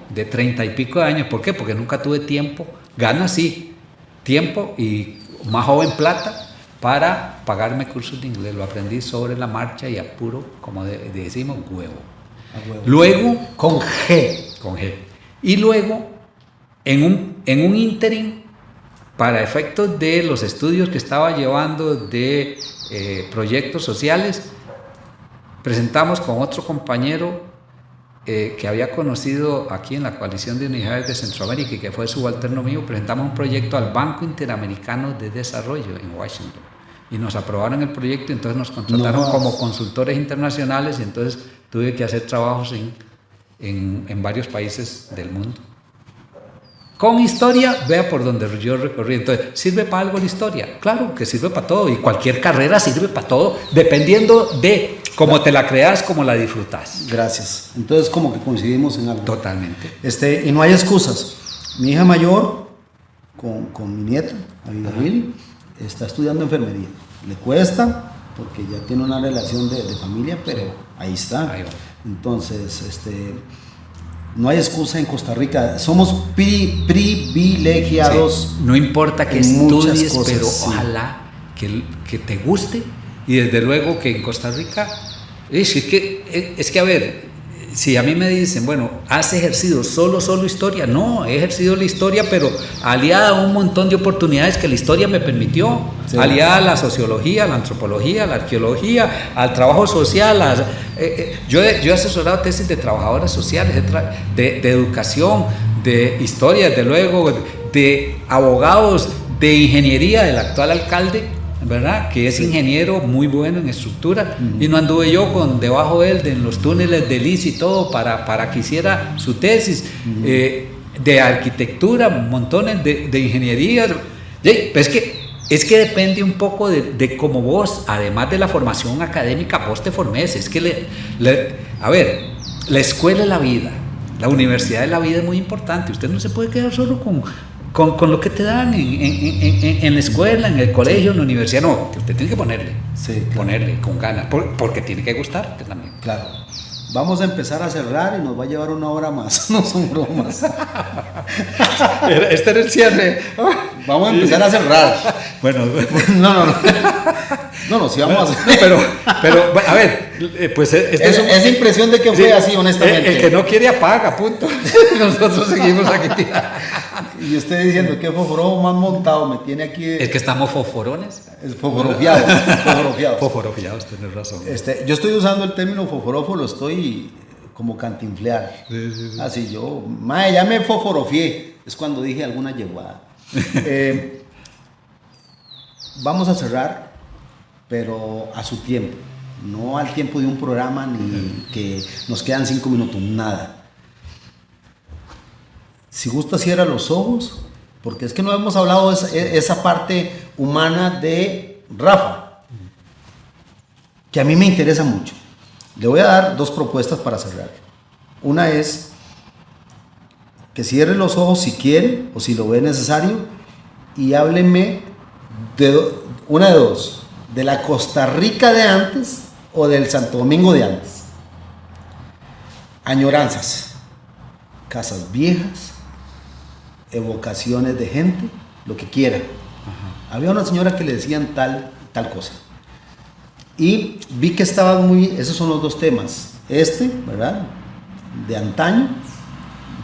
de 30 y pico de años. ¿Por qué? Porque nunca tuve tiempo, ganas sí, tiempo y más joven plata para pagarme cursos de inglés. Lo aprendí sobre la marcha y a puro, como decimos, huevo. Luego, con G. Y luego, en un ínterin, para efectos de los estudios que estaba llevando de proyectos sociales, presentamos con otro compañero que había conocido aquí en la coalición de universidades de Centroamérica y que fue subalterno mío, presentamos un proyecto al Banco Interamericano de Desarrollo en Washington y nos aprobaron el proyecto y entonces nos contrataron como consultores internacionales y entonces tuve que hacer trabajos en varios países del mundo. Con historia, vea por donde yo recorrí. Entonces, ¿sirve para algo la historia? Claro que sirve para todo y cualquier carrera sirve para todo, dependiendo de cómo te la creas, cómo la disfrutas. Gracias. Entonces, como que coincidimos en algo. Totalmente. Y no hay excusas. Mi hija mayor, con mi nieta, Abigail, está estudiando enfermería. Le cuesta, porque ya tiene una relación de familia, pero ahí está. Ahí va. Entonces, no hay excusa en Costa Rica. Somos privilegiados. Sí. No importa que estudies, cosas, pero sí, ojalá que te guste. Y desde luego que en Costa Rica, es que a ver, si a mí me dicen, bueno, ¿has ejercido solo historia? No, he ejercido la historia, pero aliada a un montón de oportunidades que la historia me permitió. Sí. Aliada a la sociología, a la antropología, a la arqueología, al trabajo social. Yo he asesorado tesis de trabajadoras sociales, de educación, de historia, desde luego, de abogados, de ingeniería del actual alcalde, ¿verdad? Que es ingeniero muy bueno en estructura, y no anduve yo debajo de él en los túneles de Liz y todo para que hiciera su tesis, de arquitectura, montones de ingenierías. Pues es que depende un poco de cómo vos, además de la formación académica, vos te formes. Es que a ver, la escuela es la vida, la universidad es la vida, es muy importante. Usted no se puede quedar solo con lo que te dan en la escuela, en el colegio, en la universidad. No, usted tiene que ponerle, sí, claro, ponerle con ganas, porque tiene que gustarte también. Claro. Vamos a empezar a cerrar y nos va a llevar 1 hora más, no son bromas. Este era el cierre. Vamos a empezar a cerrar. Bueno, no, sí vamos a hacer. Pero a ver, pues esa impresión de que fue así, honestamente. El que no quiere apaga, punto. Nosotros seguimos aquí tirados. Y usted diciendo que fosforofo más montado me tiene aquí. Es que estamos fosforones. Fosforofiados. Fosforofiados, tienes razón. Yo estoy usando el término fosforofo, lo estoy como cantinflear. Sí. Así yo, ya me fosforofié. Es cuando dije alguna yeguada. Vamos a cerrar, pero a su tiempo. No al tiempo de un programa ni que nos quedan 5 minutos, nada. Si gusta, cierra los ojos, porque es que no hemos hablado de esa parte humana de Rafa, que a mí me interesa mucho. Le voy a dar 2 propuestas para cerrar. Una es que cierre los ojos si quiere o si lo ve necesario y hábleme Una de dos, de la Costa Rica de antes o del Santo Domingo de antes. Añoranzas, casas viejas, evocaciones de gente, lo que quiera. Había una señora que le decían tal cosa. Y vi que estaban esos son los dos temas. ¿Verdad? De antaño,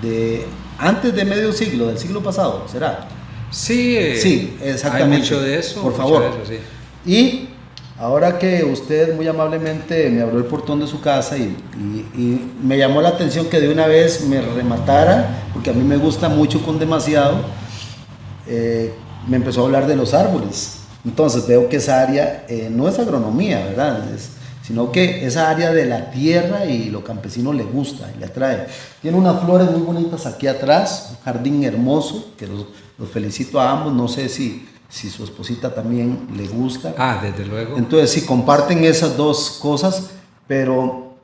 de antes de medio siglo, del siglo pasado, ¿será? Sí, sí, exactamente. Hay mucho de eso. Por favor. De eso, sí. Y ahora que usted muy amablemente me abrió el portón de su casa y me llamó la atención que de una vez me rematara, porque a mí me gusta mucho con demasiado, me empezó a hablar de los árboles. Entonces veo que esa área no es agronomía, ¿verdad? Sino que esa área de la tierra y lo campesino le gusta y le atrae. Tiene unas flores muy bonitas aquí atrás, un jardín hermoso, que los felicito a ambos. No sé si su esposita también le gusta. Desde luego. Entonces sí, comparten esas dos cosas, pero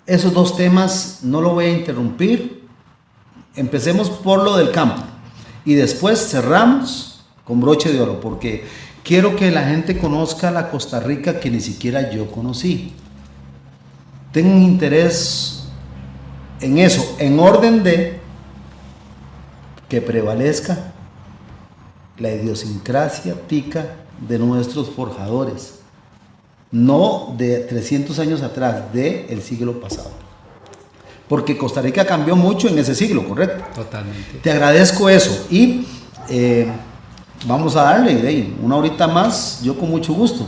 esos dos temas no lo voy a interrumpir. Empecemos por lo del campo y después cerramos con broche de oro, porque quiero que la gente conozca la Costa Rica que ni siquiera yo conocí. Tengo un interés en eso, en orden de que prevalezca la idiosincrasia tica de nuestros forjadores, no de 300 años atrás, del siglo pasado. Porque Costa Rica cambió mucho en ese siglo, ¿correcto? Totalmente. Te agradezco eso y vamos a darle una horita más, yo con mucho gusto.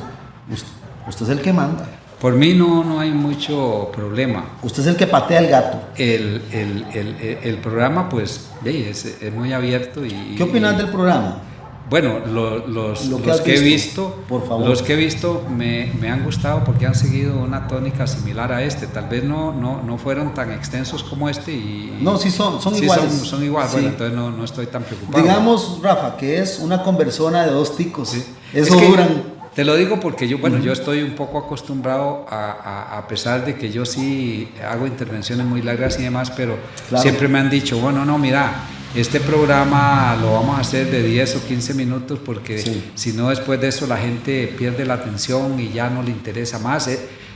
Usted es el que manda. Por mí no hay mucho problema. Usted es el que patea el gato. El programa pues es muy abierto. ¿Qué opinas del programa? Bueno, los que he visto, por favor. Los que he visto me han gustado porque han seguido una tónica similar a este. Tal vez no fueron tan extensos como este. No, sí son iguales. Son iguales, sí. Bueno, entonces no estoy tan preocupado. Digamos, Rafa, que es una conversona de dos ticos. Sí. Eso duran. Te lo digo porque yo estoy un poco acostumbrado a pesar de que yo sí hago intervenciones muy largas y demás, pero claro, siempre me han dicho, bueno, no, mira, este programa lo vamos a hacer de 10 o 15 minutos porque si no después de eso la gente pierde la atención y ya no le interesa más.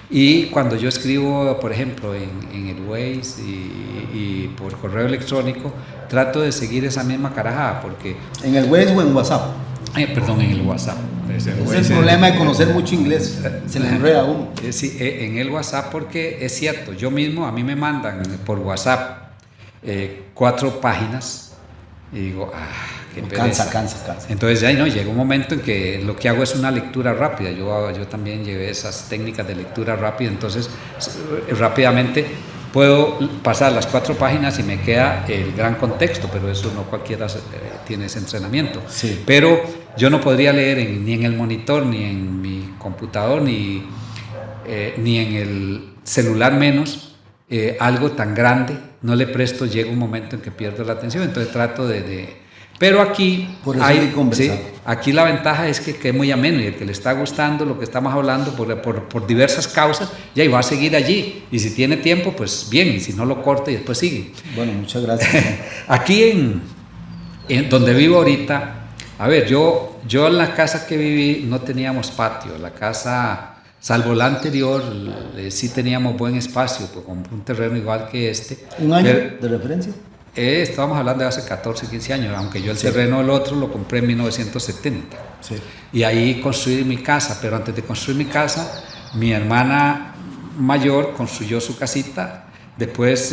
Y cuando yo escribo, por ejemplo, en el Waze y por correo electrónico, trato de seguir esa misma carajada porque... ¿En el Waze o en WhatsApp? Perdón, en el WhatsApp. Es el problema de conocer mucho inglés, se le enreda a uno. Sí, en el WhatsApp porque es cierto, yo mismo, a mí me mandan por WhatsApp 4 páginas y digo, qué pereza. Cansa. Entonces ya llega un momento en que lo que hago es una lectura rápida. Yo también llevé esas técnicas de lectura rápida, entonces rápidamente puedo pasar las 4 páginas y me queda el gran contexto, pero eso no cualquiera tiene ese entrenamiento. Sí. Pero yo no podría leer ni en el monitor, ni en mi computador, ni en el celular menos, algo tan grande. No le presto, llega un momento en que pierdo la atención, entonces trato Pero aquí, aquí la ventaja es que es muy ameno y el que le está gustando lo que estamos hablando por diversas causas, ya va a seguir allí. Y si tiene tiempo, pues bien, y si no lo corta y después sigue. Bueno, muchas gracias. Aquí en donde vivo ahorita, a ver, yo en la casa que viví no teníamos patio. La casa, salvo la anterior, sí teníamos buen espacio, pues, con un terreno igual que este. ¿Un año de referencia? Estábamos hablando de hace 14, 15 años, aunque yo el terreno del otro lo compré en 1970. Sí. Y ahí construí mi casa, pero antes de construir mi casa, mi hermana mayor construyó su casita, después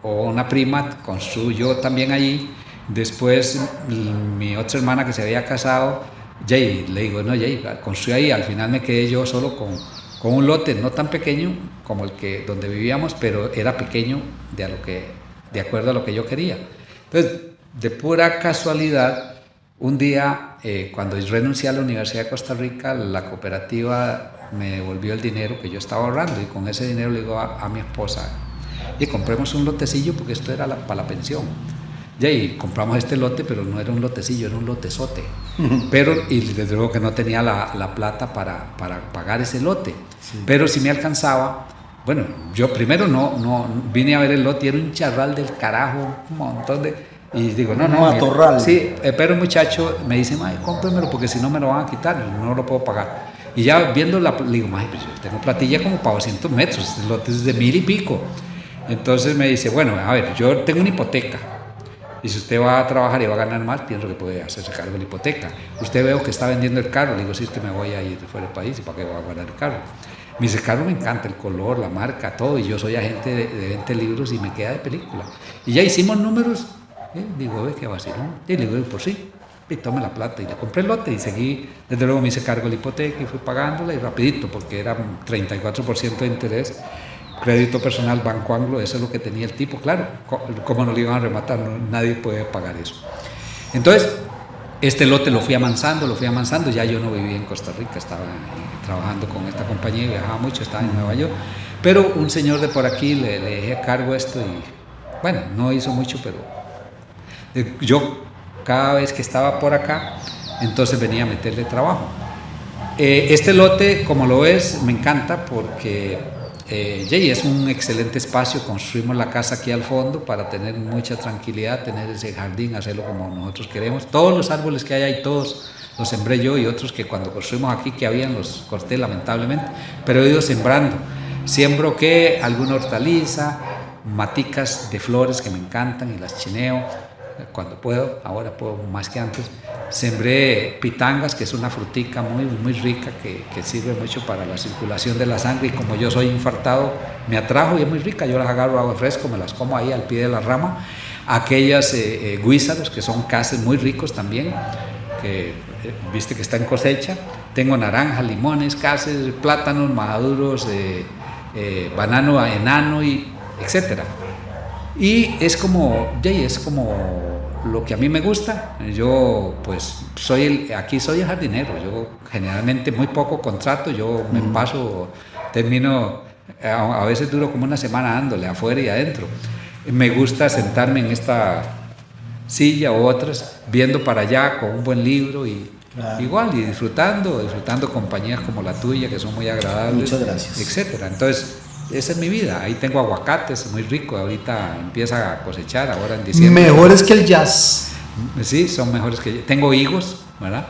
una prima construyó también allí, después mi otra hermana que se había casado, le digo, no, construí ahí, al final me quedé yo solo con un lote no tan pequeño como donde vivíamos, pero era pequeño de acuerdo a lo que yo quería. Entonces, de pura casualidad, un día, cuando renuncié a la Universidad de Costa Rica, la cooperativa me devolvió el dinero que yo estaba ahorrando y con ese dinero le digo a mi esposa, y compremos un lotecillo porque esto era para la pensión. Y compramos este lote, pero no era un lotecillo, era un lotezote. Y desde luego que no tenía la plata para pagar ese lote. Sí. Pero si me alcanzaba. Bueno, yo primero no vine a ver el lote y era un charral del carajo, un montón Y digo, no, No, atorral. sí, pero el muchacho me dice, mae, cómpramelo porque si no me lo van a quitar, no lo puedo pagar. Y ya viendo le digo, mae, pues yo tengo platilla como para 200 metros, este lote es de 1000 y pico. Entonces me dice, bueno, a ver, yo tengo una hipoteca. Y si usted va a trabajar y va a ganar más, pienso que puede hacerse cargo de la hipoteca. Usted veo que está vendiendo el carro, le digo, sí, es que me voy a ir fuera del país, ¿y para qué voy a guardar el carro? Me dice, el carro me encanta, el color, la marca, todo, y yo soy agente de 20 libros y me queda de película. Y ya hicimos números, digo, ve qué vacilón, y le digo, por sí, y tome la plata, y le compré el lote y seguí, desde luego me hice cargo de la hipoteca y fui pagándola y rapidito, porque era 34% de interés. Crédito personal, Banco Anglo, eso es lo que tenía el tipo, claro, ¿cómo no le iban a rematar? No, nadie puede pagar eso. Entonces, este lote lo fui amansando, ya yo no vivía en Costa Rica, estaba trabajando con esta compañía, viajaba mucho, estaba en Nueva York, pero un señor de por aquí le dejé a cargo esto y, bueno, no hizo mucho, pero yo cada vez que estaba por acá, entonces venía a meterle trabajo. Este lote, como lo ves, me encanta porque Jay, es un excelente espacio, construimos la casa aquí al fondo para tener mucha tranquilidad, tener ese jardín, hacerlo como nosotros queremos. Todos los árboles que hay ahí, todos los sembré yo y otros que cuando construimos aquí que habían los corté lamentablemente, pero he ido sembrando. Siembro que alguna hortaliza, maticas de flores que me encantan y las chineo cuando puedo, ahora puedo más que antes. Sembré pitangas, que es una frutica muy, muy rica que sirve mucho para la circulación de la sangre y como yo soy infartado me atrajo y es muy rica, yo las agarro agua fresco, me las como ahí al pie de la rama. Aquellas guísaros que son cases muy ricos también, que viste que está en cosecha. Tengo naranjas, limones, cases, plátanos maduros, banano enano y etcétera. Y es como lo que a mí me gusta. Yo pues aquí soy el jardinero, yo generalmente muy poco contrato, yo me paso, termino, a veces duro como una semana dándole afuera y adentro. Me gusta sentarme en esta silla o otras, viendo para allá con un buen libro y claro, igual, y disfrutando compañías como la tuya que son muy agradables. Muchas gracias. Etcétera. Entonces, esa es mi vida. Ahí tengo aguacates, muy rico. Ahorita empieza a cosechar, ahora en diciembre. Mejores que el jazz. Sí, son mejores que yo. Tengo higos, ¿verdad?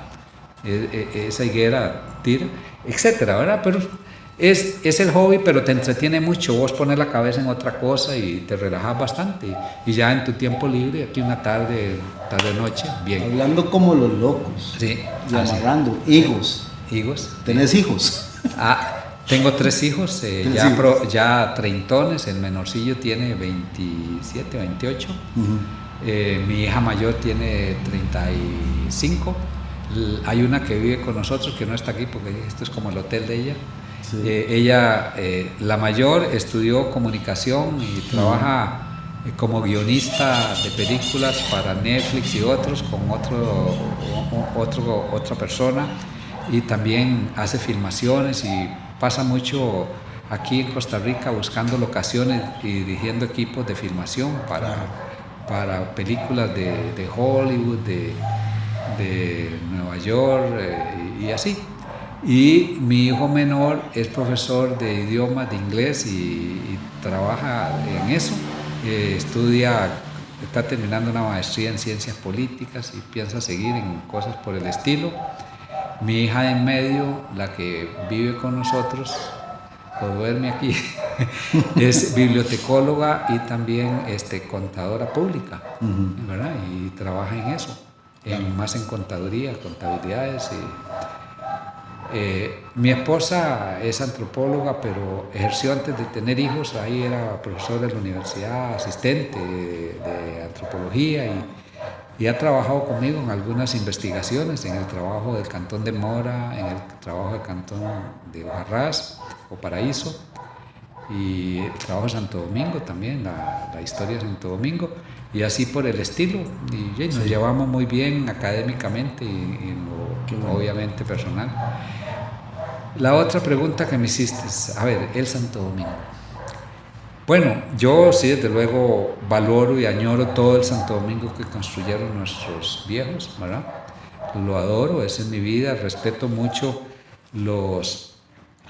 Esa higuera tira, etcétera, ¿verdad? Pero es el hobby, pero te entretiene mucho. Vos pones la cabeza en otra cosa y te relajas bastante. Y ya en tu tiempo libre, aquí una tarde, noche, bien. Hablando como los locos. Sí. Y amarrando. Higos. Higos. ¿Tenés hijos? Tengo 3 hijos, ya treintones, el menorcillo tiene 27, 28, mi hija mayor tiene 35, hay una que vive con nosotros que no está aquí porque esto es como el hotel de ella. Sí. Ella, la mayor, estudió comunicación y trabaja como guionista de películas para Netflix y otros, con otra persona, y también hace filmaciones y pasa mucho aquí en Costa Rica buscando locaciones y dirigiendo equipos de filmación para películas de Hollywood, de Nueva York y así. Y mi hijo menor es profesor de idiomas, de inglés y trabaja en eso. Está terminando una maestría en ciencias políticas y piensa seguir en cosas por el estilo. Mi hija en medio, la que vive con nosotros o duerme aquí, es bibliotecóloga y también contadora pública, ¿verdad? Y trabaja en eso, más en contabilidades. Mi esposa es antropóloga, pero ejerció antes de tener hijos, ahí era profesora de la universidad, asistente de antropología y ha trabajado conmigo en algunas investigaciones, en el trabajo del Cantón de Mora, en el trabajo del Cantón de Barras o Paraíso, y el trabajo de Santo Domingo también, la historia de Santo Domingo, y así por el estilo. Y nos llevamos muy bien académicamente y obviamente personal. La otra pregunta que me hiciste es, a ver, el Santo Domingo. Bueno, yo sí, desde luego, valoro y añoro todo el Santo Domingo que construyeron nuestros viejos, ¿verdad? Lo adoro, esa es mi vida, respeto mucho los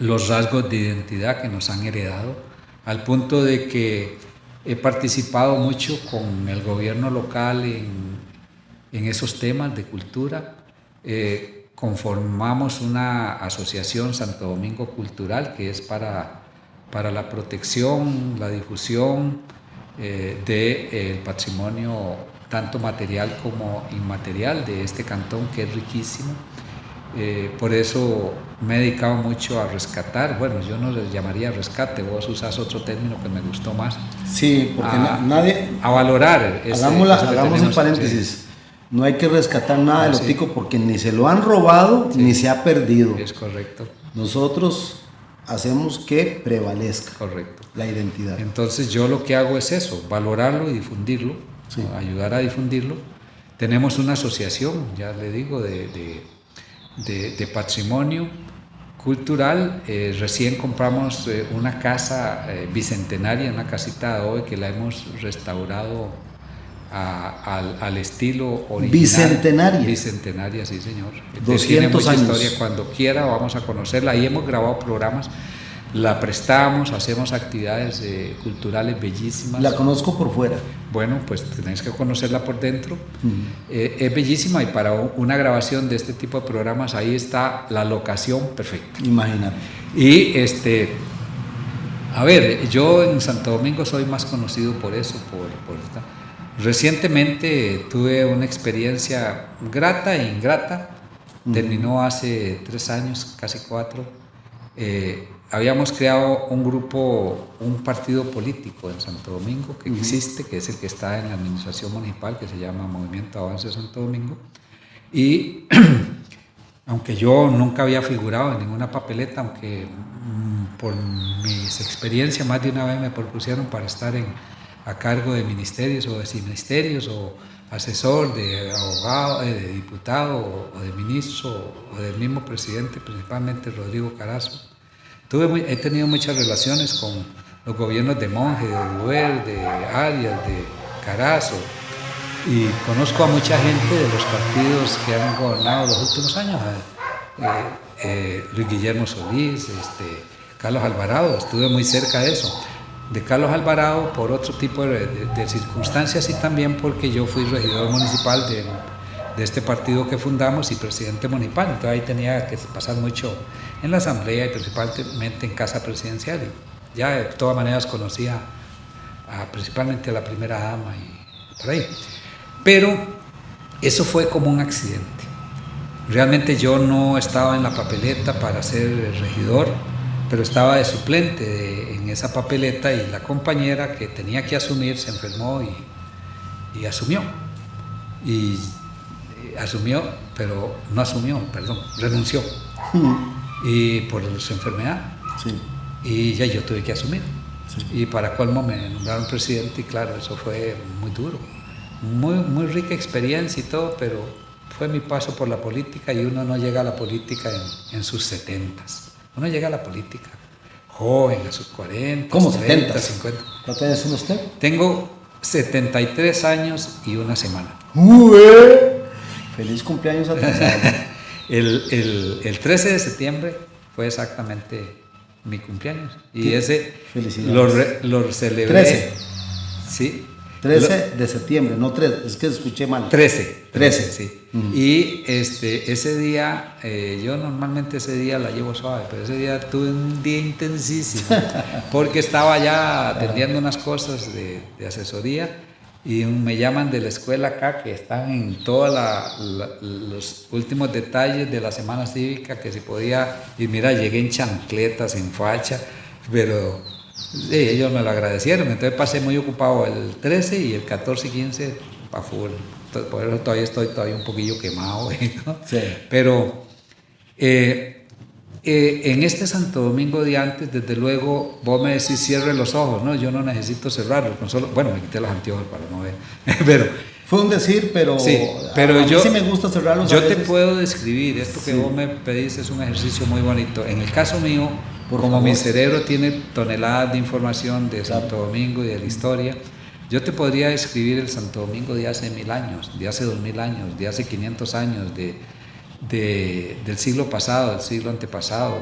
rasgos de identidad que nos han heredado, al punto de que he participado mucho con el gobierno local en esos temas de cultura. Conformamos una asociación Santo Domingo Cultural que es para la protección, la difusión del patrimonio tanto material como inmaterial de este cantón, que es riquísimo. Por eso me he dedicado mucho a rescatar, bueno, yo no les llamaría rescate, vos usás otro término que me gustó más. Sí, porque nadie... A valorar. Hagamos el paréntesis. Sí. No hay que rescatar nada de lo tico porque ni se lo han robado ni se ha perdido. Es correcto. Nosotros hacemos que prevalezca la identidad. Entonces yo lo que hago es eso, valorarlo y difundirlo, ayudar a difundirlo. Tenemos una asociación, ya le digo, de patrimonio cultural. Recién compramos una casa bicentenaria, una casita de adobe que la hemos restaurado al estilo original. Bicentenaria, sí señor. 200 tiene mucha años. Historia. Cuando quiera vamos a conocerla. Ahí hemos grabado programas, la prestamos, hacemos actividades culturales bellísimas. La conozco por fuera. Bueno, pues tenéis que conocerla por dentro. Es bellísima y para una grabación de este tipo de programas ahí está la locación perfecta. Imagínate. Y a ver, yo en Santo Domingo soy más conocido por eso, por esta. Recientemente tuve una experiencia grata e ingrata. Terminó hace 3 años, casi 4. Habíamos creado un partido político en Santo Domingo que existe, que es el que está en la administración municipal, que se llama Movimiento Avance Santo Domingo. Y aunque yo nunca había figurado en ninguna papeleta, aunque por mis experiencias más de una vez me propusieron para estar a cargo de ministerios o de ministerios o asesor de abogado, de diputado o de ministro o del mismo presidente, principalmente Rodrigo Carazo. He tenido muchas relaciones con los gobiernos de Monge, de Uber, de Arias, de Carazo, y conozco a mucha gente de los partidos que han gobernado los últimos años. Luis Guillermo Solís, Carlos Alvarado, estuve muy cerca de eso. De Carlos Alvarado por otro tipo de circunstancias y también porque yo fui regidor municipal de este partido que fundamos y presidente municipal, entonces ahí tenía que pasar mucho en la asamblea y principalmente en casa presidencial. Y ya de todas maneras conocía principalmente a la primera dama y por ahí. Pero eso fue como un accidente. Realmente yo no estaba en la papeleta para ser regidor, pero estaba de suplente en esa papeleta y la compañera que tenía que asumir se enfermó y asumió. Y asumió, pero no asumió, perdón, renunció. Y por su enfermedad. Sí. Y ya yo tuve que asumir. Sí. Y para colmo me nombraron presidente y claro, eso fue muy duro. Muy rica experiencia y todo, pero fue mi paso por la política y uno no llega a la política en sus 70s. Uno llega a la política joven, a sus 40, ¿Cómo 30, 70? 50. ¿Cuántos años tiene usted? Tengo 73 años y una semana. Feliz cumpleaños atrasado. El 13 de septiembre fue exactamente mi cumpleaños. Y ese lo celebré. 13. Sí. 13 de septiembre, no 3, es que escuché mal. 13, sí. Y ese día, yo normalmente ese día la llevo suave, pero ese día tuve un día intensísimo, porque estaba ya atendiendo unas cosas de asesoría y me llaman de la escuela acá, que están en todos los últimos detalles de la semana cívica, que si podía, y mira, llegué en chancletas, en facha, pero... Sí, ellos me lo agradecieron, entonces pasé muy ocupado el 13 y el 14 y 15 a full. Por eso todavía estoy un poquillo quemado, ¿no? Sí. Pero en este Santo Domingo de antes, desde luego, vos me decís cierre los ojos, ¿no? Yo no necesito cerrarlos, bueno, me quité los anteojos para no ver, pero... Fue un decir, pero, sí, pero a mí sí me gusta cerrarlos. Yo te puedo describir, esto que vos me pedís es un ejercicio muy bonito. En el caso mío, como mi cerebro tiene toneladas de información de Santo Domingo y de la historia, yo te podría describir el Santo Domingo de hace 1000 años, de hace 2000 años, de hace 500 años, del siglo pasado, del siglo antepasado,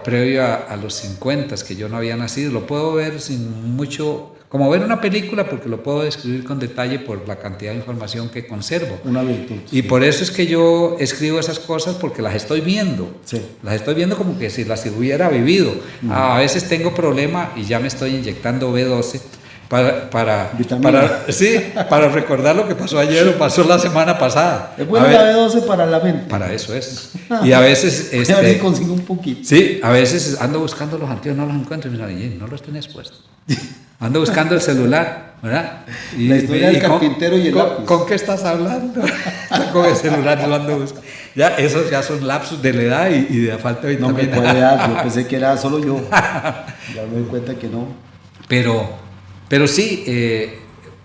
previo a los 50, que yo no había nacido. Lo puedo ver sin mucho, como ver una película, porque lo puedo describir con detalle por la cantidad de información que conservo. Una virtud. Y por eso es que yo escribo esas cosas, porque las estoy viendo. Sí. Las estoy viendo como que si las hubiera vivido. A veces tengo problema y ya me estoy inyectando B12 para recordar lo que pasó ayer o pasó la semana pasada. Es buena la B12 para la mente. Para eso es. Y a veces... a ver si consigo un poquito. Sí, a veces ando buscando los anteojos, no los encuentro y me dicen, no los tenés puestos. Ando buscando el celular, ¿verdad? La historia del carpintero y el lápiz. ¿Con qué estás hablando? Con el celular lo ando buscando. Ya, esos ya son lapsus de la edad y de la falta de vitamina. No me puede dar, yo pensé que era solo yo. Ya me doy cuenta que no. Pero sí,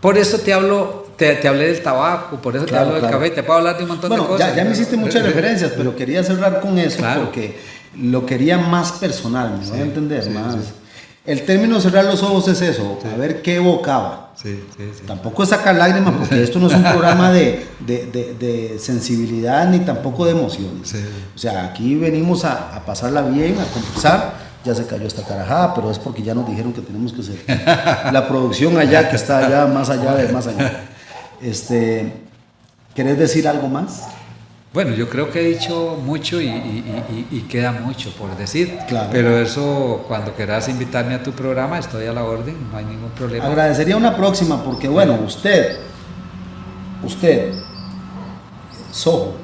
por eso te hablo, te hablé del tabaco, por eso te hablo del café, te puedo hablar de un montón de cosas. Ya me hiciste muchas referencias, pero quería cerrar con eso porque lo quería más personal, me voy a entender más. Sí. El término cerrar los ojos es eso, a ver qué evocaba. Sí. Tampoco es sacar lágrimas, porque esto no es un programa de sensibilidad ni tampoco de emociones. Sí. O sea, aquí venimos a pasarla bien, a conversar. Ya se cayó esta carajada, pero es porque ya nos dijeron que tenemos que hacer la producción allá, que está allá, más allá de más allá. ¿Querés decir algo más? Bueno, yo creo que he dicho mucho y queda mucho por decir. Claro. Pero eso, cuando quieras invitarme a tu programa, estoy a la orden, no hay ningún problema. Agradecería una próxima, porque bueno, usted, Sojo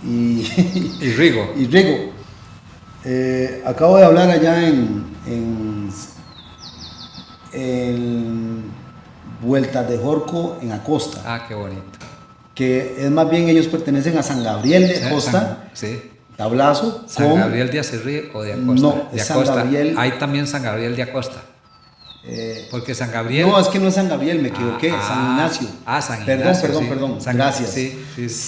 y Rigo. Acabo de hablar allá en Vueltas de Jorco, en Acosta. Ah, qué bonito. Que es más bien, ellos pertenecen a San Gabriel de Acosta. Tablazo. ¿San Gabriel de Acerrí o de Acosta? No, de Acosta. San Gabriel. Hay también San Gabriel de Acosta. Porque San Gabriel... No, es que no es San Gabriel, me equivoqué, San Ignacio. San Ignacio. Perdón, gracias. Sí.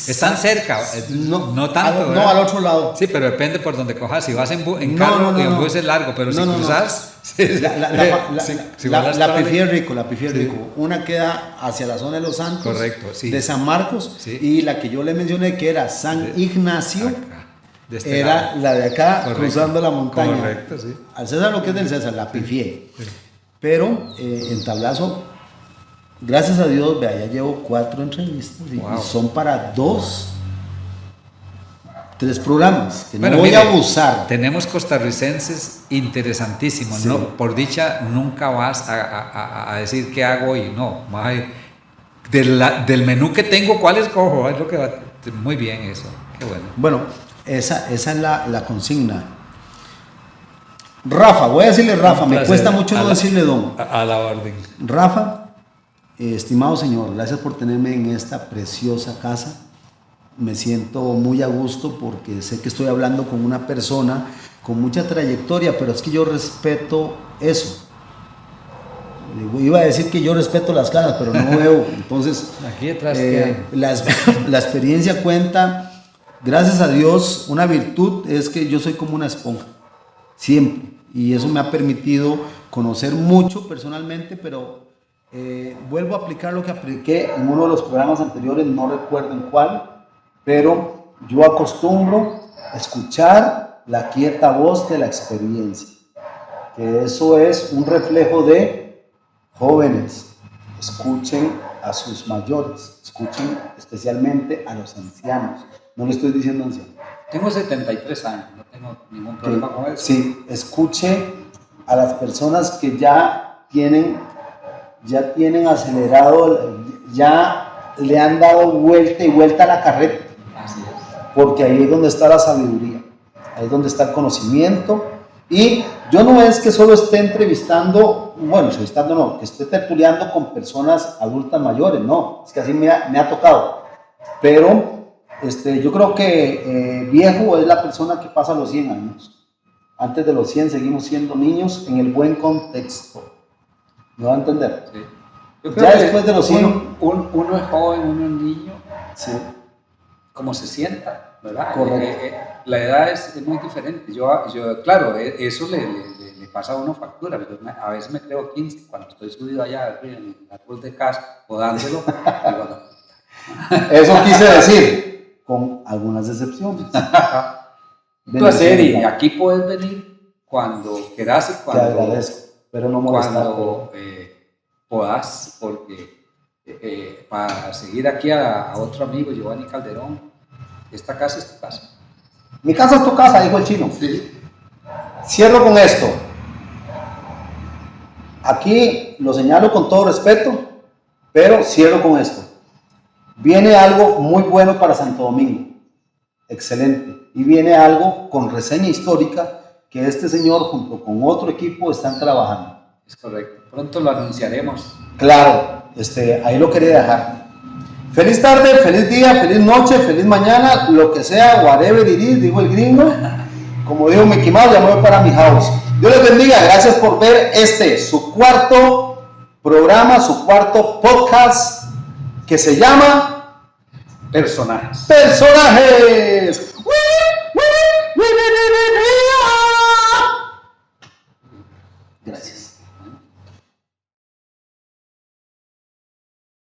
Están cerca, no tanto. No, al otro lado. Sí, pero depende por donde cojas. Si vas en carro, en bus es largo, pero si cruzas... La pifié rico. Una queda hacia la zona de Los Santos, correcto, sí. De San Marcos, y la que yo le mencioné, que era San Ignacio, era la de acá, correcto, cruzando la montaña. Correcto, sí. Al César lo que es del César, la pifié. Sí. Pero en Tablazo, gracias a Dios, vea, ya llevo 4 entrevistas y son para 3 programas, que no voy a abusar. Tenemos costarricenses interesantísimos, sí. ¿No? Por dicha, nunca vas a decir qué hago hoy, no. Del menú que tengo, ¿cuál escojo? Es lo que va. Muy bien eso, qué bueno. Bueno, esa es la consigna. Rafa, voy a decirle Rafa, me cuesta mucho no decirle don. A la orden. Rafa, estimado señor, gracias por tenerme en esta preciosa casa. Me siento muy a gusto porque sé que estoy hablando con una persona con mucha trayectoria, pero es que yo respeto eso. Iba a decir que yo respeto las caras, pero no veo. Entonces, aquí detrás la experiencia cuenta. Gracias a Dios, una virtud es que yo soy como una esponja, siempre. Y eso me ha permitido conocer mucho personalmente, pero vuelvo a aplicar lo que apliqué en uno de los programas anteriores, no recuerdo en cuál, pero yo acostumbro a escuchar la quieta voz de la experiencia, que eso es un reflejo de jóvenes. Escuchen a sus mayores, escuchen especialmente a los ancianos. No le estoy diciendo ancianos. Tengo 73 años, no tengo ningún problema con eso. Sí, escuche a las personas que ya tienen acelerado, ya le han dado vuelta y vuelta a la carreta. Así es. Porque ahí es donde está la sabiduría, ahí es donde está el conocimiento. Y yo no es que solo esté entrevistando, que esté tertuliando con personas adultas mayores, no, es que así me ha tocado. Pero yo creo que viejo es la persona que pasa los 100 años. Antes de los 100 seguimos siendo niños en el buen contexto. ¿Me va a entender? Sí. Ya después de los 100... Uno es joven, uno es niño. Sí. Como se sienta, ¿verdad? Correcto. La edad es muy diferente. Yo claro, eso le pasa a uno factura. A veces me creo 15 cuando estoy subido allá en la cruz de casa o dándolo. Eso quise decir, con algunas excepciones. Un placer, y aquí puedes venir cuando quieras y Te cuando, agradezco, pero no molestar. cuando puedas, porque para seguir aquí a otro amigo, Giovanni Calderón, esta casa es tu casa. Mi casa es tu casa, dijo el chino. Sí. Cierro con esto. Aquí lo señalo con todo respeto, pero cierro con esto. Viene algo muy bueno para Santo Domingo. Excelente. Y viene algo con reseña histórica que este señor junto con otro equipo están trabajando. Es correcto. Pronto lo anunciaremos. Claro, ahí lo quería dejar. Feliz tarde, feliz día, feliz noche, feliz mañana, lo que sea, whatever it is, dijo el gringo. Como dijo Mickey Mouse, ya me voy para mi house. Dios les bendiga, gracias por ver su cuarto programa, su cuarto podcast que se llama Personajes. Personajes. Gracias.